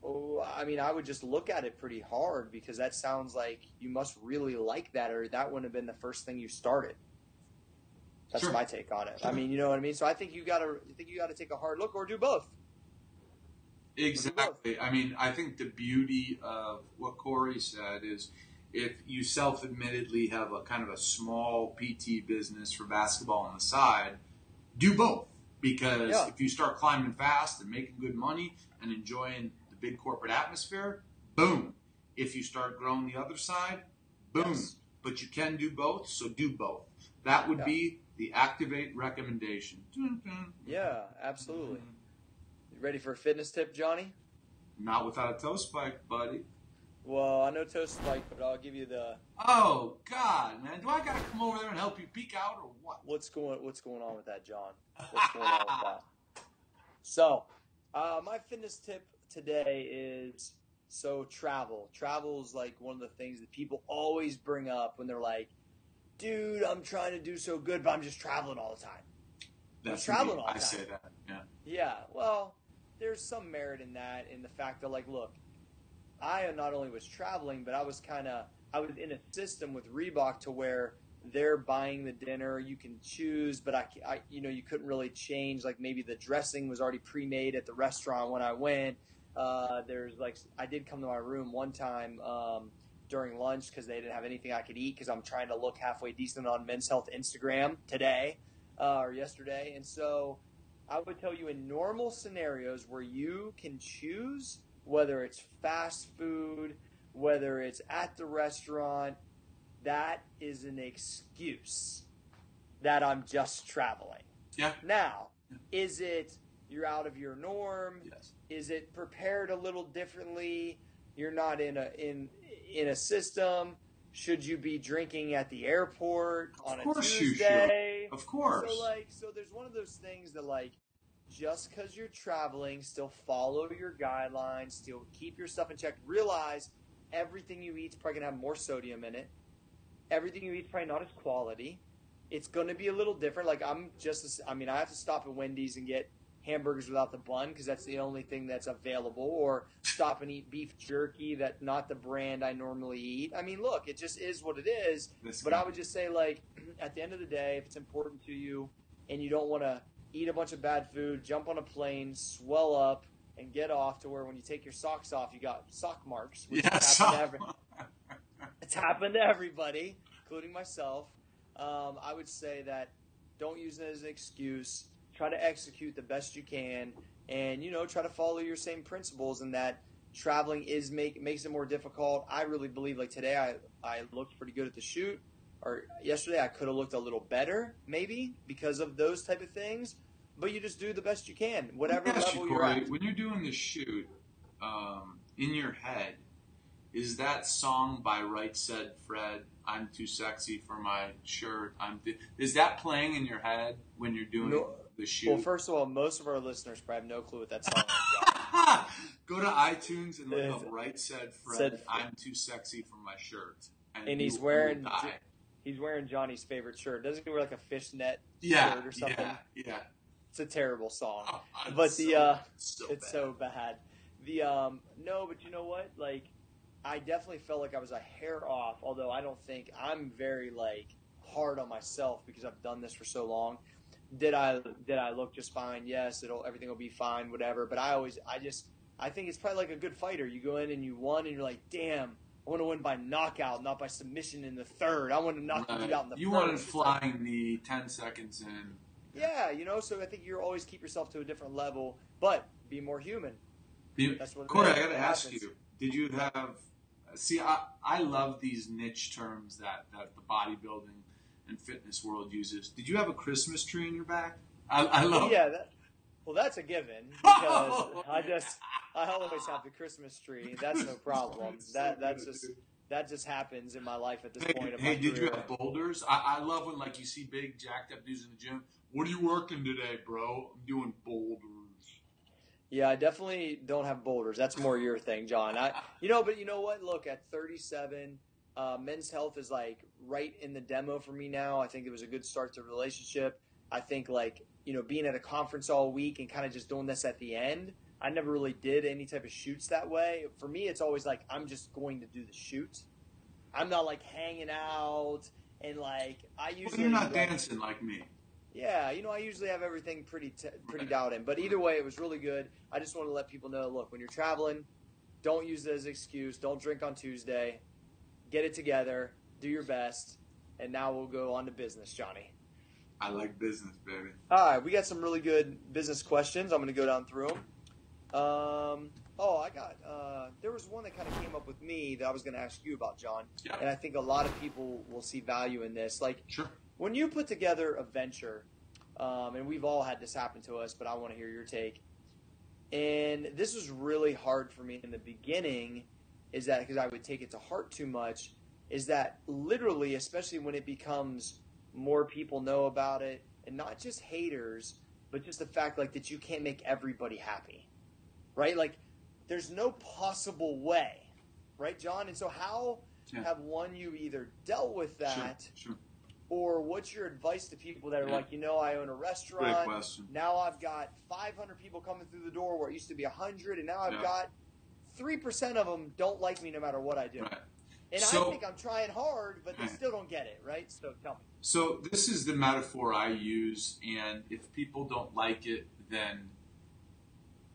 I would just look at it pretty hard, because that sounds like you must really like that, or that wouldn't have been the first thing you started. That's Sure. my take on it. Sure. You know what I mean? So I think you gotta take a hard look, or do both. Exactly. I think the beauty of what Cory said is, if you self-admittedly have a kind of a small PT business for basketball on the side, do both. Because if you start climbing fast and making good money and enjoying the big corporate atmosphere, boom. If you start growing the other side, boom. Yes. But you can do both, so do both. That would be the Activ8 recommendation. Dun, dun. Yeah, absolutely. You ready for a fitness tip, Johnny? Not without a toe spike, buddy. Well, I know toe spike, but I'll give you the... Oh, God, man. Do I got to come over there and help you peek out, or what? What's going on with that, John? What's going on with that? So, my fitness tip today is, travel. Travel is like one of the things that people always bring up when they're like, dude, I'm trying to do so good, but I'm just traveling all the time. That's traveling all the time. I say that, yeah. Yeah, well, there's some merit in that, in the fact that, like, look, I not only was traveling, but I was in a system with Reebok to where they're buying the dinner. You can choose, but I you couldn't really change. Like, maybe the dressing was already pre-made at the restaurant when I went. I did come to my room one time during lunch because they didn't have anything I could eat, because I'm trying to look halfway decent on Men's Health Instagram today or yesterday. And so I would tell you, in normal scenarios where you can choose, whether it's fast food, whether it's at the restaurant, that is an excuse that I'm just traveling. Yeah. Now, is it you're out of your norm? Yes. Is it prepared a little differently? You're not in a system. Should you be drinking at the airport on a Tuesday? Of course. So there's one of those things that like, just because you're traveling, still follow your guidelines, still keep your stuff in check. Realize everything you eat is probably going to have more sodium in it. Everything you eat is probably not as quality. It's going to be a little different. Like I have to stop at Wendy's and get hamburgers without the bun because that's the only thing that's available, or stop and eat beef jerky, that not the brand I normally eat. I mean, look, it just is what it is. But I would just say, like, at the end of the day, if it's important to you and you don't want to eat a bunch of bad food, jump on a plane, swell up, and get off to where when you take your socks off, you got sock marks. Which it's happened to everybody, including myself. I would say that don't use it as an excuse. Try to execute the best you can, and try to follow your same principles. And that traveling makes it more difficult. I really believe, like today, I looked pretty good at the shoot, or yesterday I could have looked a little better, maybe because of those type of things. But you just do the best you can, whatever level you're at. When you're doing the shoot, in your head, is that song by Right Said Fred, "I'm Too Sexy for My Shirt"? Is that playing in your head when you're doing the shoot? Well, first of all, most of our listeners probably have no clue what that song is. Go to iTunes and look up Right Said Fred, "I'm Too Sexy for My Shirt." And he's wearing Johnny's favorite shirt. Doesn't he wear like a fishnet shirt or something? Yeah. It's a terrible song. But it's so bad. No, but you know what? Like, I definitely felt like I was a hair off, although I don't think I'm very like hard on myself because I've done this for so long. Did I look just fine? Yes, everything will be fine, whatever. But I think it's probably like a good fighter. You go in and you won, and you're like, damn, I want to win by knockout, not by submission in the third. I want to knock you out in the first. You wanted flying the 10 seconds in. Yeah, so I think you always keep yourself to a different level, but be more human. That's what Cory, I got to ask you, did you have – see, I love these niche terms that the bodybuilding and fitness world uses. Did you have a Christmas tree in your back? I love that's a given because I always have the Christmas tree. That's no problem. That just happens in my life at this point of my career. Did you have boulders? I love when like you see big jacked up dudes in the gym. What are you working today, bro? I'm doing boulders. Yeah, I definitely don't have boulders. That's more your thing, John. But you know what? Look, at 37, men's health is like right in the demo for me now. I think it was a good start to the relationship. I think like, being at a conference all week and kind of just doing this at the end, I never really did any type of shoots that way. For me, it's always like I'm just going to do the shoot. I'm not like hanging out and like I usually. Well, you're not dancing like me. Yeah, I usually have everything pretty dialed in. But either way, it was really good. I just want to let people know, look, when you're traveling, don't use it as an excuse. Don't drink on Tuesday. Get it together. Do your best. And now we'll go on to business, Johnny. I like business, baby. All right, we got some really good business questions. I'm going to go down through them. There was one that kind of came up with me that I was going to ask you about, John. Yeah. And I think a lot of people will see value in this. Like, sure. When you put together a venture, and we've all had this happen to us, but I want to hear your take. And this was really hard for me in the beginning, is that because I would take it to heart too much, is that literally, especially when it becomes more people know about it, and not just haters, but just the fact like that you can't make everybody happy, right? Like there's no possible way, right, John? And so how have you either dealt with that? Sure. Or what's your advice to people that are like, I own a restaurant. Great question. Now I've got 500 people coming through the door where it used to be 100, and now I've got 3% of them don't like me no matter what I do. Right. And I think I'm trying hard, but they still don't get it, right? So tell me. So this is the metaphor I use, and if people don't like it, then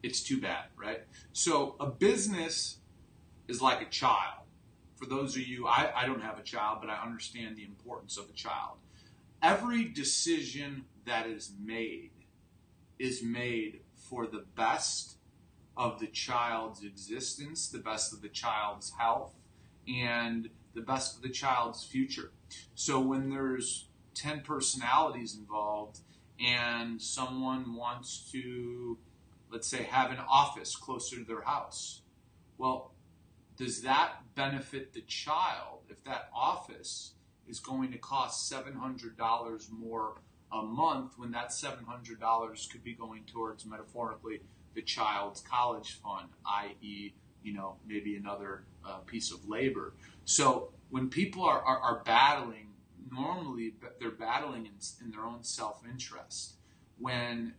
it's too bad, right? So a business is like a child. For those of you, I don't have a child, but I understand the importance of a child. Every decision that is made for the best of the child's existence, the best of the child's health, and the best of the child's future. So when there's 10 personalities involved and someone wants to, let's say, have an office closer to their house. Well, does that benefit the child if that office is going to cost $700 more a month when that $700 could be going towards, metaphorically, the child's college fund, i.e., maybe another piece of labor. So when people are battling, normally they're battling in their own self-interest. When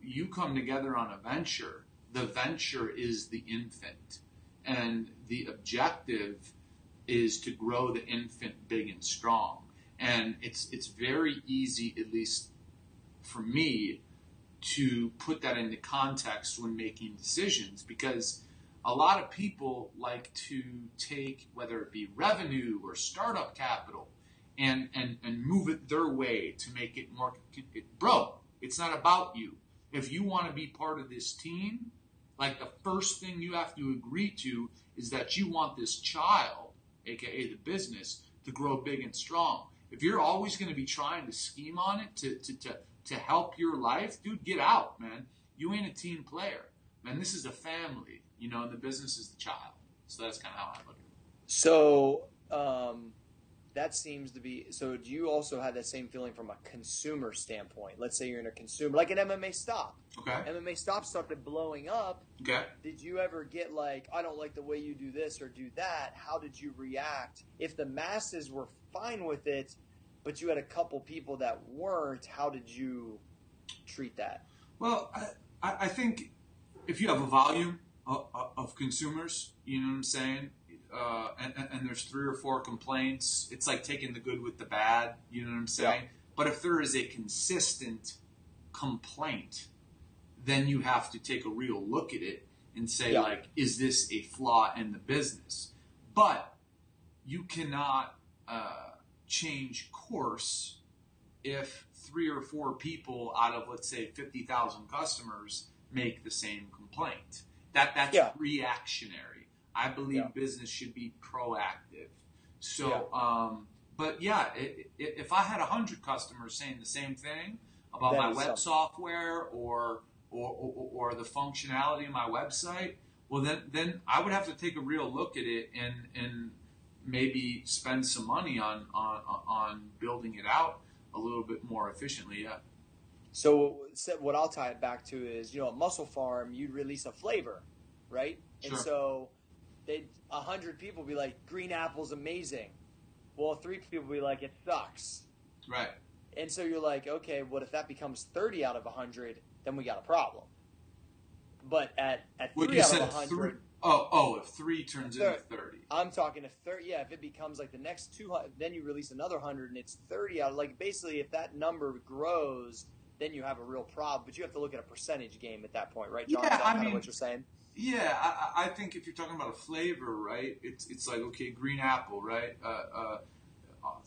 you come together on a venture, the venture is the infant. And the objective is to grow the infant big and strong. And it's very easy, at least for me, to put that into context when making decisions, because a lot of people like to take, whether it be revenue or startup capital, and move it their way to make it more. Bro, it's not about you. If you want to be part of this team, like, the first thing you have to agree to is that you want this child, aka the business, to grow big and strong. If you're always going to be trying to scheme on it to help your life, dude, get out, man. You ain't a team player. Man, this is a family, and the business is the child. So that's kind of how I look at it. So that seems to be – so do you also have that same feeling from a consumer standpoint? Let's say you're in a consumer – like an MMA stop. Okay. MMA stop started blowing up. Okay. Did you ever get like, I don't like the way you do this or do that? How did you react? If the masses were fine with it, but you had a couple people that weren't, how did you treat that? Well, I think if you have a volume of consumers, you know what I'm saying, and there's 3 or 4 complaints, it's like taking the good with the bad, you know what I'm saying? Yeah. But if there is a consistent complaint, then you have to take a real look at it and say, like, is this a flaw in the business? But you cannot change course if 3 or 4 people out of, let's say, 50,000 customers make the same complaint. That's reactionary. I believe business should be proactive. So, but if I had 100 customers saying the same thing about my web software or the functionality of my website, well, then I would have to take a real look at it and maybe spend some money on building it out a little bit more efficiently. Yeah. So what I'll tie it back to is, at Muscle Farm, you'd release a flavor, right? Sure. And so 100 people would be like, green apple's amazing. Well, 3 people would be like, it sucks. Right. And so you're like, okay, what if that becomes 30 out of 100? Then we got a problem. But at 3 out of 100. If 3 turns into 30. I'm talking a 30. Yeah, if it becomes like the next 200, then you release another 100 and it's 30 out. Like, basically, if that number grows, then you have a real problem. But you have to look at a percentage game at that point, right, John? Yeah, Is that kind of what you're saying? Yeah, I think if you're talking about a flavor, right, it's like, okay, green apple, right?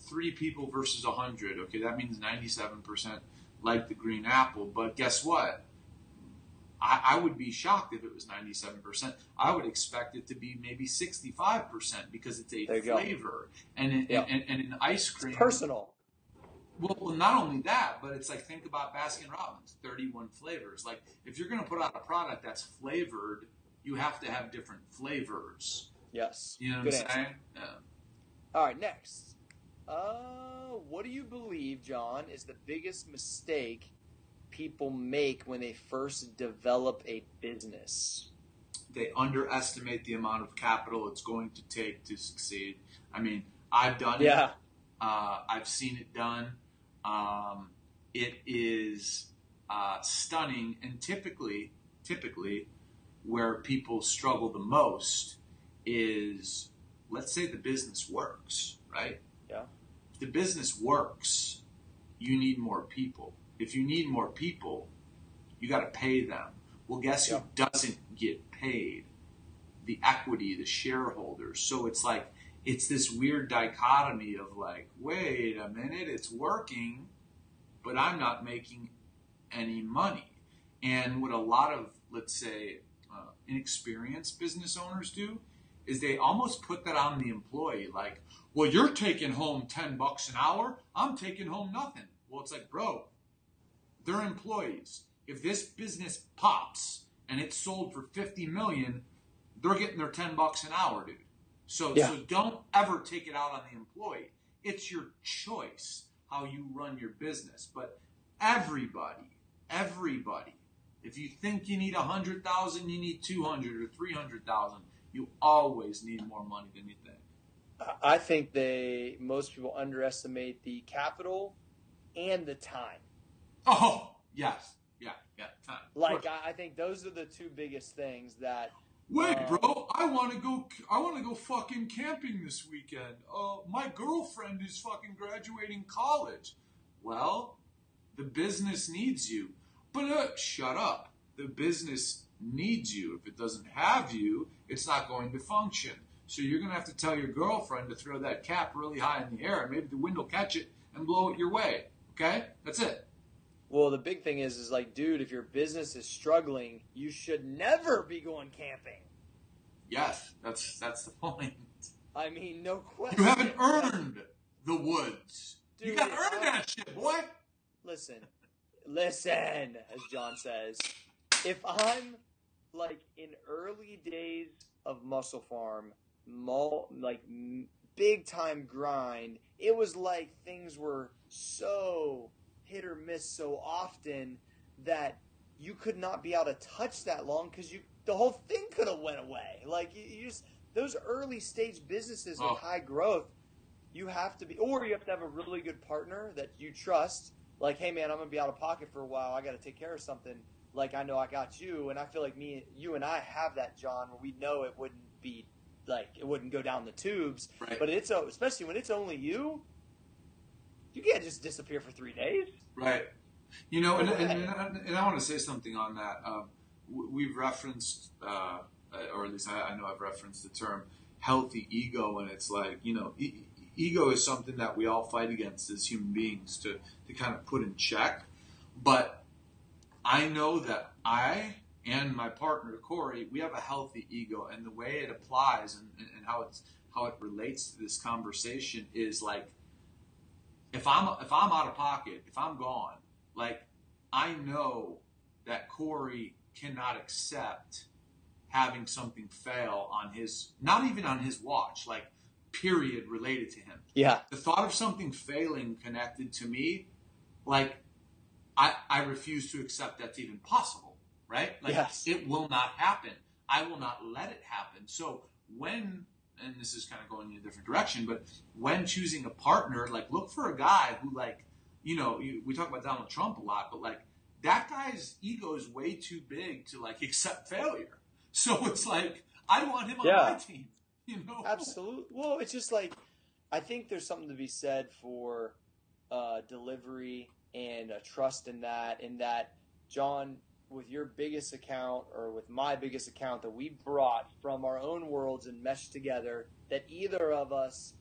3 people versus 100. Okay, that means 97% like the green apple. But guess what? I would be shocked if it was 97%. I would expect it to be maybe 65% because it's a flavor. And in ice cream, it's personal. Well, not only that, but it's like, think about Baskin Robbins, 31 flavors. Like, if you're going to put out a product that's flavored, you have to have different flavors. Yes. You know what I'm saying? Yeah. All right, next. What do you believe, John, is the biggest mistake people make when they first develop a business? They underestimate the amount of capital it's going to take to succeed. I mean, I've done it. I've seen it done. It is stunning, and typically where people struggle the most is, let's say the business works, right? Yeah. If the business works, you need more people. If you need more people, you got to pay them. Well, guess who doesn't get paid? The equity, the shareholders. So it's like, it's this weird dichotomy of like, wait a minute, it's working, but I'm not making any money. And what a lot of, let's say, inexperienced business owners do is they almost put that on the employee. Like, well, you're taking home $10 an hour. I'm taking home nothing. Well, it's like, bro, They're employees. If this business pops and it's sold for $50 million, they're getting their $10 an hour, dude. So don't ever take it out on the employee. It's your choice how you run your business. But everybody, if you think you need 100,000, you need 200 or 300,000. You always need more money than you think. I think most people underestimate the capital and the time. Oh, yes. Yeah, time. Like, I think those are the two biggest things that... Wait, bro, I want to go fucking camping this weekend. My girlfriend is fucking graduating college. Well, the business needs you. But shut up. The business needs you. If it doesn't have you, it's not going to function. So you're going to have to tell your girlfriend to throw that cap really high in the air, and maybe the wind will catch it and blow it your way. Okay? That's it. Well, the big thing is like, dude, if your business is struggling, you should never be going camping. Yes, that's the point. I mean, no question. You haven't earned the woods. Dude, you got to earn that shit, boy. Listen, as John says. If I'm like in early days of Muscle Farm, like big time grind, it was like things were so hit or miss so often that you could not be out of touch that long because the whole thing could have went away. Like you just, those early stage businesses with high growth, you have to have a really good partner that you trust. Like, hey man, I'm gonna be out of pocket for a while. I got to take care of something. Like, I know I got you, and I feel like you and I have that, John, where we know it wouldn't be like it wouldn't go down the tubes. Right. But especially when it's only you. You can't just disappear for 3 days. Right. You know, and I want to say something on that. We've referenced, or at least I know I've referenced the term healthy ego, and it's like, you know, ego is something that we all fight against as human beings to kind of put in check. But I know that I and my partner, Cory, we have a healthy ego, and the way it applies and how it relates to this conversation is like, if I'm out of pocket, if I'm gone, like, I know that Cory cannot accept having something fail on his, not even on his watch, like, period, related to him. Yeah. The thought of something failing connected to me, like, I refuse to accept that's even possible, right? Like, yes. It will not happen. I will not let it happen. So when, and this is kind of going in a different direction, but when choosing a partner, like, look for a guy who, like, you know, we talk about Donald Trump a lot, but like, that guy's ego is way too big to like accept failure. So it's like, I want him on my team, you know? Absolutely. Well, it's just like, I think there's something to be said for delivery and a trust in that, John, with your biggest account or with my biggest account that we brought from our own worlds and meshed together, that either of us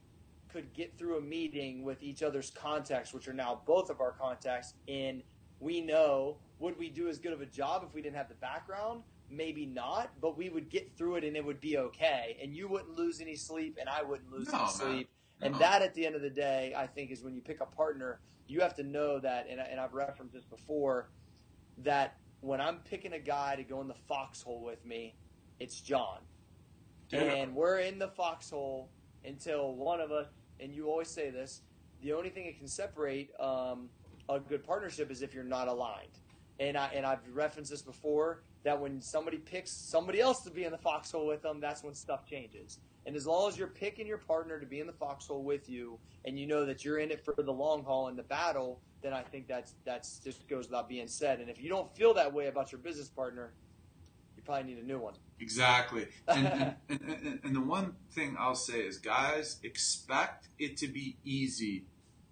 could get through a meeting with each other's contacts, which are now both of our contacts, and we know, would we do as good of a job if we didn't have the background? Maybe not, but we would get through it and it would be okay. And you wouldn't lose any sleep and I wouldn't lose any sleep. And that, at the end of the day, I think is when you pick a partner, you have to know that, and I've referenced this before, that when I'm picking a guy to go in the foxhole with me, it's John. Yeah. And we're in the foxhole until one of us, and you always say this, the only thing that can separate a good partnership is if you're not aligned. And I've referenced this before, that when somebody picks somebody else to be in the foxhole with them, that's when stuff changes. And as long as you're picking your partner to be in the foxhole with you, and you know that you're in it for the long haul in the battle, then I think that's just goes without being said. And if you don't feel that way about your business partner, you probably need a new one. Exactly. And the one thing I'll say is, guys, expect it to be easy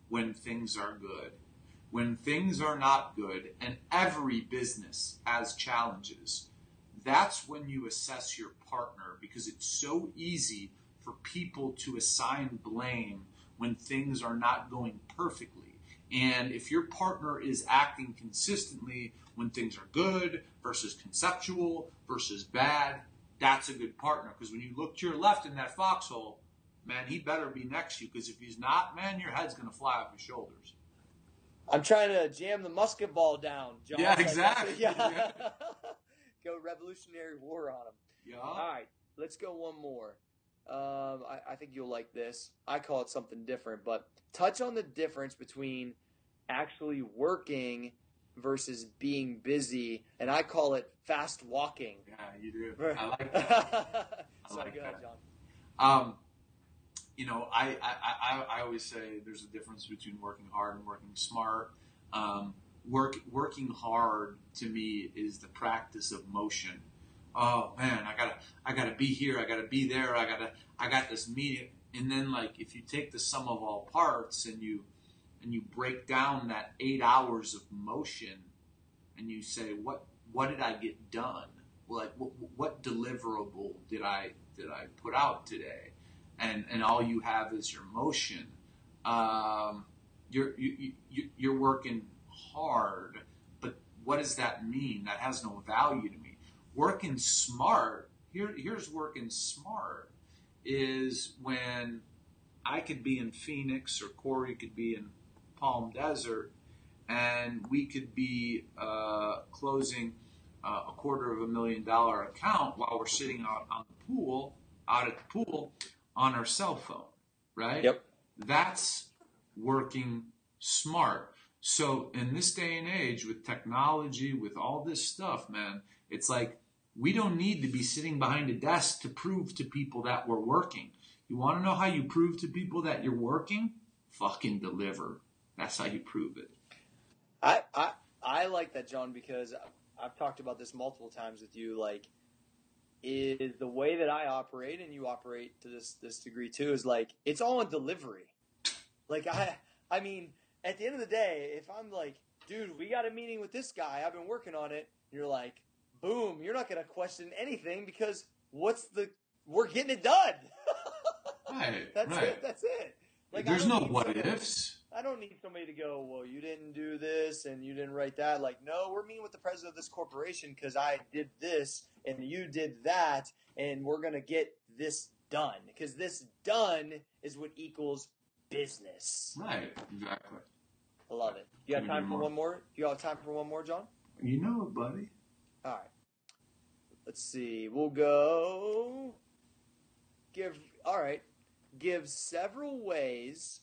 when things are good. When things are not good, and every business has challenges, that's when you assess your partner, because it's so easy for people to assign blame when things are not going perfectly. And if your partner is acting consistently when things are good versus conceptual versus bad, that's a good partner. Because when you look to your left in that foxhole, man, he better be next to you. Because if he's not, man, your head's going to fly off your shoulders. I'm trying to jam the musket ball down, John. Yeah, exactly. Yeah. Go Revolutionary War on them. Yeah. All right, let's go one more. I think you'll like this. I call it something different, but touch on the difference between actually working versus being busy, and I call it fast walking. Yeah, you do. I like that. So go ahead, John. You know, I always say there's a difference between working hard and working smart. Working hard to me is the practice of motion. Oh man, I gotta be here, I gotta be there, I got this meeting, and then like if you take the sum of all parts and you break down that 8 hours of motion, and you say what did I get done? Like what deliverable did I put out today? And all you have is your motion. You're working hard, but what does that mean? That has no value to me. Working smart, here's working smart, is when I could be in Phoenix or Cory could be in Palm Desert, and we could be closing a $250,000 account while we're sitting out at the pool on our cell phone, right? Yep. That's working smart. So in this day and age with technology, with all this stuff, man, it's like we don't need to be sitting behind a desk to prove to people that we're working. You want to know how you prove to people that you're working? Fucking deliver. That's how you prove it. I like that, John, because I've talked about this multiple times with you. Like, is the way that I operate, and you operate to this degree too, is like it's all in delivery. Like I mean, at the end of the day, if I'm like, dude, we got a meeting with this guy, I've been working on it, and you're like, boom, you're not gonna question anything because we're getting it done. Right. That's right. it. That's it. Like, there's no what ifs. I don't need somebody to go, well, you didn't do this and you didn't write that. Like, no, we're meeting with the president of this corporation because I did this and you did that, and we're going to get this done. Because this done is what equals business. Right, exactly. I love it. You got time for one more? You have time for one more, John? You know it, buddy. All right. Let's see. We'll go. Give several ways,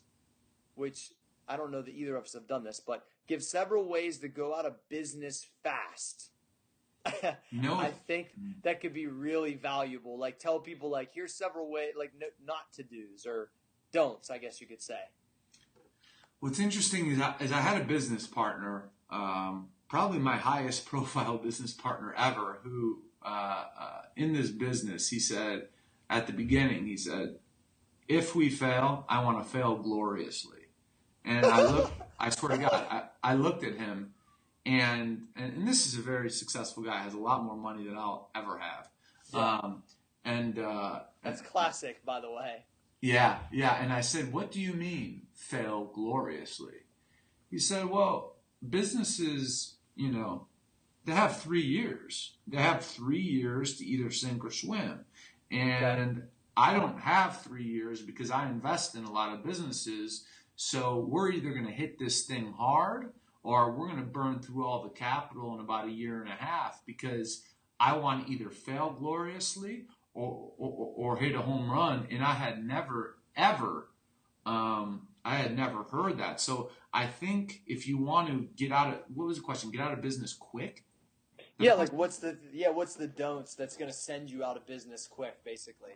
which I don't know that either of us have done this, but give several ways to go out of business fast. No. I think that could be really valuable. Like, tell people, like, here's several ways, like, not to-dos or don'ts, I guess you could say. What's interesting is I had a business partner, probably my highest profile business partner ever, who in this business, he said, at the beginning, he said, if we fail, I want to fail gloriously. And I swear to God, I looked at him, and this is a very successful guy, has a lot more money than I'll ever have. Yeah. That's classic, by the way. Yeah. And I said, what do you mean, fail gloriously? He said, well, businesses, they have 3 years. They have 3 years to either sink or swim. And I don't have 3 years because I invest in a lot of businesses. So we're either going to hit this thing hard or we're going to burn through all the capital in about 1.5 years because I want to either fail gloriously or hit a home run. And I had never, ever, heard that. So I think if you want to get out of, what was the question? Get out of business quick? Yeah, like what's the don'ts that's going to send you out of business quick, basically?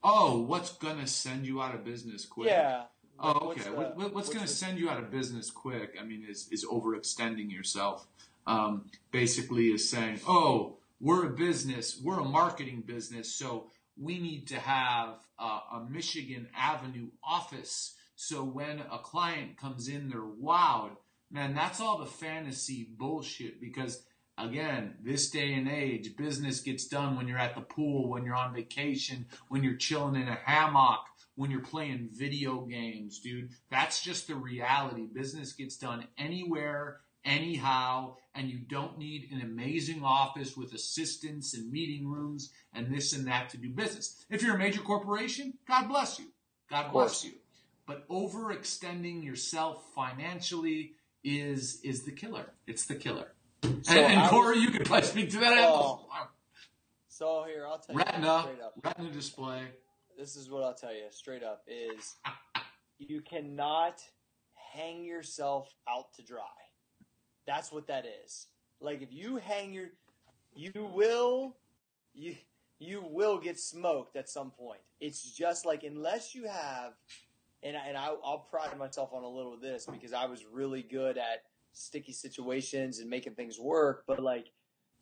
What's going to send you out of business quick? Yeah. Okay. What's going to send you out of business quick, I mean, is overextending yourself. Basically is saying, we're a business, we're a marketing business, so we need to have a Michigan Avenue office. So when a client comes in, they're wowed. Man, that's all the fantasy bullshit because, again, this day and age, business gets done when you're at the pool, when you're on vacation, when you're chilling in a hammock, when you're playing video games, dude. That's just the reality. Business gets done anywhere, anyhow, and you don't need an amazing office with assistants and meeting rooms and this and that to do business. If you're a major corporation, God bless you. God bless you. But overextending yourself financially is the killer. It's the killer. So and Cory, you could probably speak to that. So here, I'll tell you straight up. Retina display. This is what I'll tell you straight up is you cannot hang yourself out to dry. That's what that is. Like if you hang you will get smoked at some point. It's just like unless you have, and I'll pride myself on a little of this because I was really good at sticky situations and making things work, but like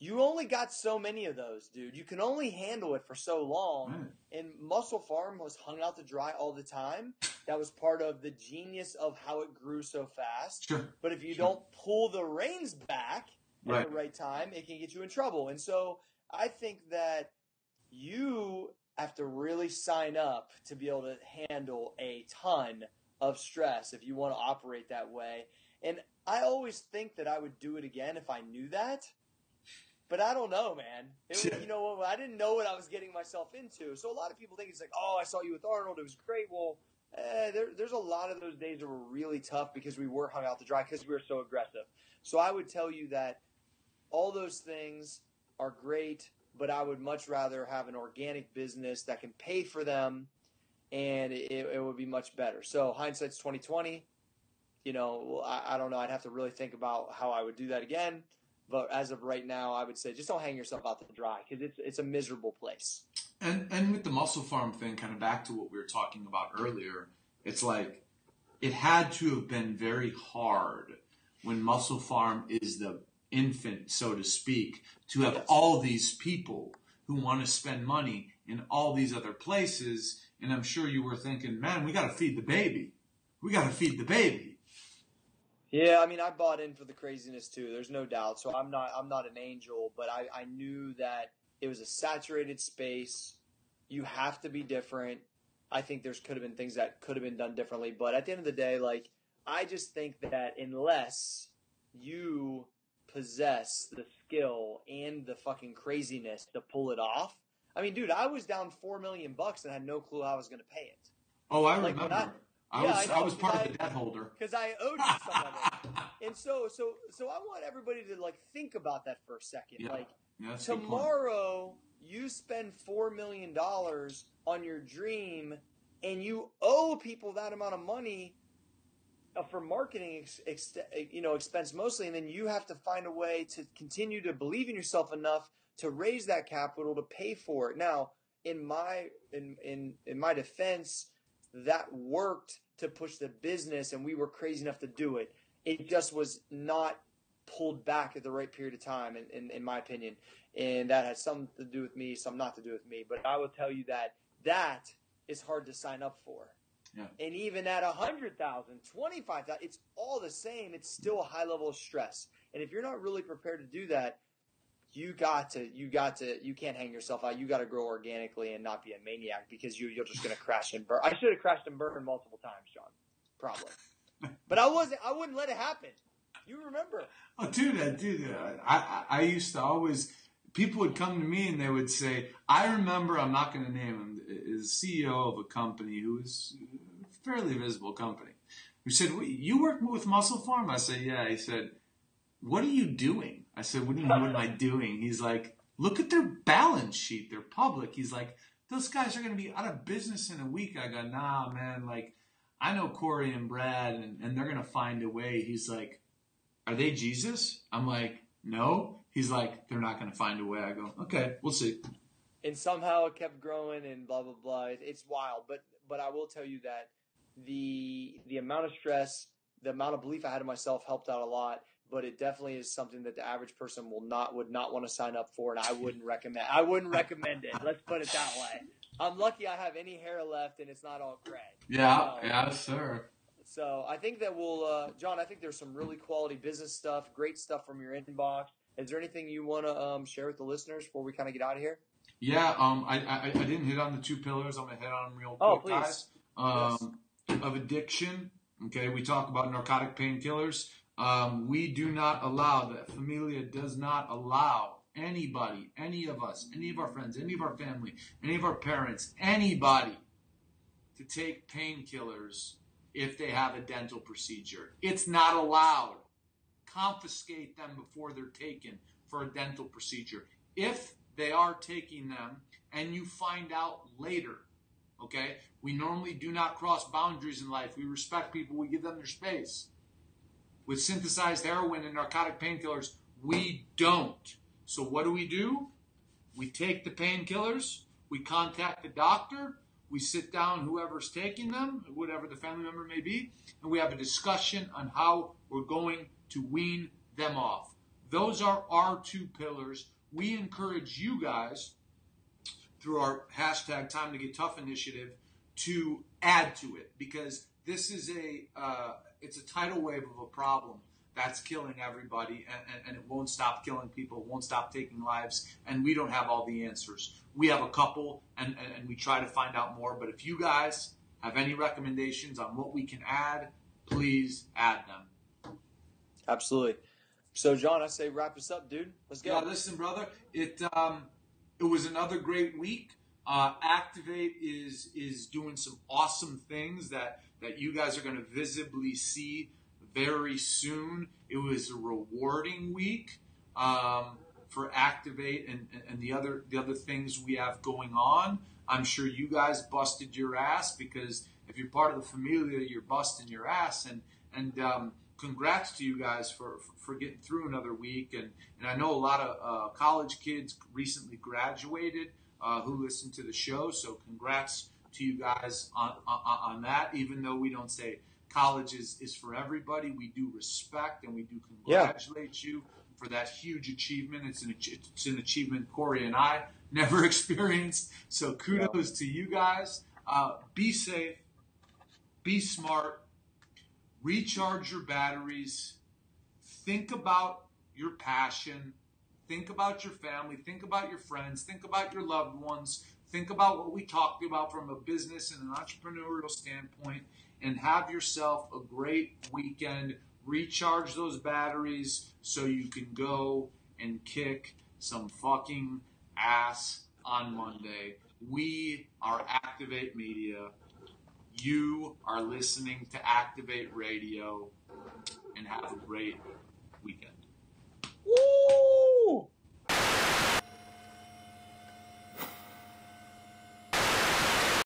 you only got so many of those, dude. You can only handle it for so long. And Muscle Farm was hung out to dry all the time. That was part of the genius of how it grew so fast. Sure. But if you don't pull the reins back at the right time, it can get you in trouble. And so I think that you have to really sign up to be able to handle a ton of stress if you want to operate that way. And I always think that I would do it again if I knew that. But I don't know, man. You know, I didn't know what I was getting myself into. So a lot of people think it's like, oh, I saw you with Arnold. It was great. Well, there's a lot of those days that were really tough because we were hung out to dry because we were so aggressive. So I would tell you that all those things are great, but I would much rather have an organic business that can pay for them, and it would be much better. So hindsight's 2020. You know, I don't know. I'd have to really think about how I would do that again. But as of right now, I would say just don't hang yourself out to dry because it's a miserable place. And with the Muscle Farm thing, kind of back to what we were talking about earlier, it's like it had to have been very hard when Muscle Farm is the infant, so to speak, to have all these people who want to spend money in all these other places. And I'm sure you were thinking, man, we got to feed the baby. We got to feed the baby. Yeah, I mean, I bought in for the craziness too. There's no doubt. So I'm not an angel, but I knew that it was a saturated space. You have to be different. I think could have been things that could have been done differently. But at the end of the day, like, I just think that unless you possess the skill and the fucking craziness to pull it off. I mean, dude, I was down $4 million and had no clue how I was going to pay it. Oh, I remember. I was part of the debt holder because I owed you some of it, and so I want everybody to like think about that for a second. Yeah. Like Yeah, tomorrow, you spend $4 million on your dream, and you owe people that amount of money for marketing expense mostly, and then you have to find a way to continue to believe in yourself enough to raise that capital to pay for it. Now, in my defense, that worked to push the business, and we were crazy enough to do it. It just was not pulled back at the right period of time, in my opinion. And that has some to do with me, some not to do with me. But I will tell you that is hard to sign up for. Yeah. And even at 100,000, 25,000, it's all the same. It's still a high level of stress. And if you're not really prepared to do that, you can't hang yourself out. You got to grow organically and not be a maniac because you're just going to crash and burn. I should have crashed and burned multiple times, John. Probably. But I wouldn't let it happen. You remember. Oh, dude. I used to always, people would come to me and they would say, I remember, I'm not going to name him, is CEO of a company who is a fairly visible company, who said, you work with Muscle Farm? I said, yeah. He said, what are you doing? I said, what do you mean, what am I doing? He's like, look at their balance sheet. They're public. He's like, those guys are going to be out of business in a week. I go, nah, man. Like, I know Cory and Brad, and they're going to find a way. He's like, are they Jesus? I'm like, no. He's like, they're not going to find a way. I go, okay, we'll see. And somehow it kept growing and blah, blah, blah. It's wild. But I will tell you that the amount of stress, the amount of belief I had in myself helped out a lot. But it definitely is something that the average person would not want to sign up for, and I wouldn't recommend it. Let's put it that way. I'm lucky I have any hair left and it's not all gray. Yeah, sir. So I think that we'll, John, I think there's some really quality business stuff, great stuff from your inbox. Is there anything you want to share with the listeners before we kind of get out of here? Yeah, I didn't hit on the 2 pillars. I'm going to hit on them real quick, guys. Of addiction. Okay, we talk about narcotic painkillers. We do not allow, the Familia does not allow anybody, any of us, any of our friends, any of our family, any of our parents, anybody to take painkillers if they have a dental procedure. It's not allowed. confiscate them before they're taken for a dental procedure. If they are taking them and you find out later, okay, we normally do not cross boundaries in life. We respect people. We give them their space. With synthesized heroin and narcotic painkillers, we don't. So what do? We take the painkillers, we contact the doctor, we sit down, whoever's taking them, whatever the family member may be, and we have a discussion on how we're going to wean them off. Those are our two pillars. We encourage you guys, through our hashtag Time to Get Tough initiative, to add to it, because this is it's a tidal wave of a problem that's killing everybody, and it won't stop killing people, it won't stop taking lives, and we don't have all the answers. We have a couple, and we try to find out more, but if you guys have any recommendations on what we can add, please add them. Absolutely. So, John, I say wrap us up, dude. Let's go. Yeah, listen, brother, it was another great week. Activ8 is doing some awesome things that you guys are going to visibly see very soon. It was a rewarding week for Activ8 and the other things we have going on. I'm sure you guys busted your ass, because if you're part of the familia, you're busting your ass. And congrats to you guys for getting through another week. And I know a lot of college kids recently graduated who listen to the show. So congrats to you guys on that. Even though we don't say college is for everybody, we do respect and we do congratulate you for that huge achievement. It's an achievement Cory and I never experienced. So kudos to you guys. Be safe, be smart, recharge your batteries, think about your passion, think about your family, think about your friends, think about your loved ones, think about what we talked about from a business and an entrepreneurial standpoint, and have yourself a great weekend. Recharge those batteries so you can go and kick some fucking ass on Monday. We are Activ8 Media. You are listening to Activ8 Radio, and have a great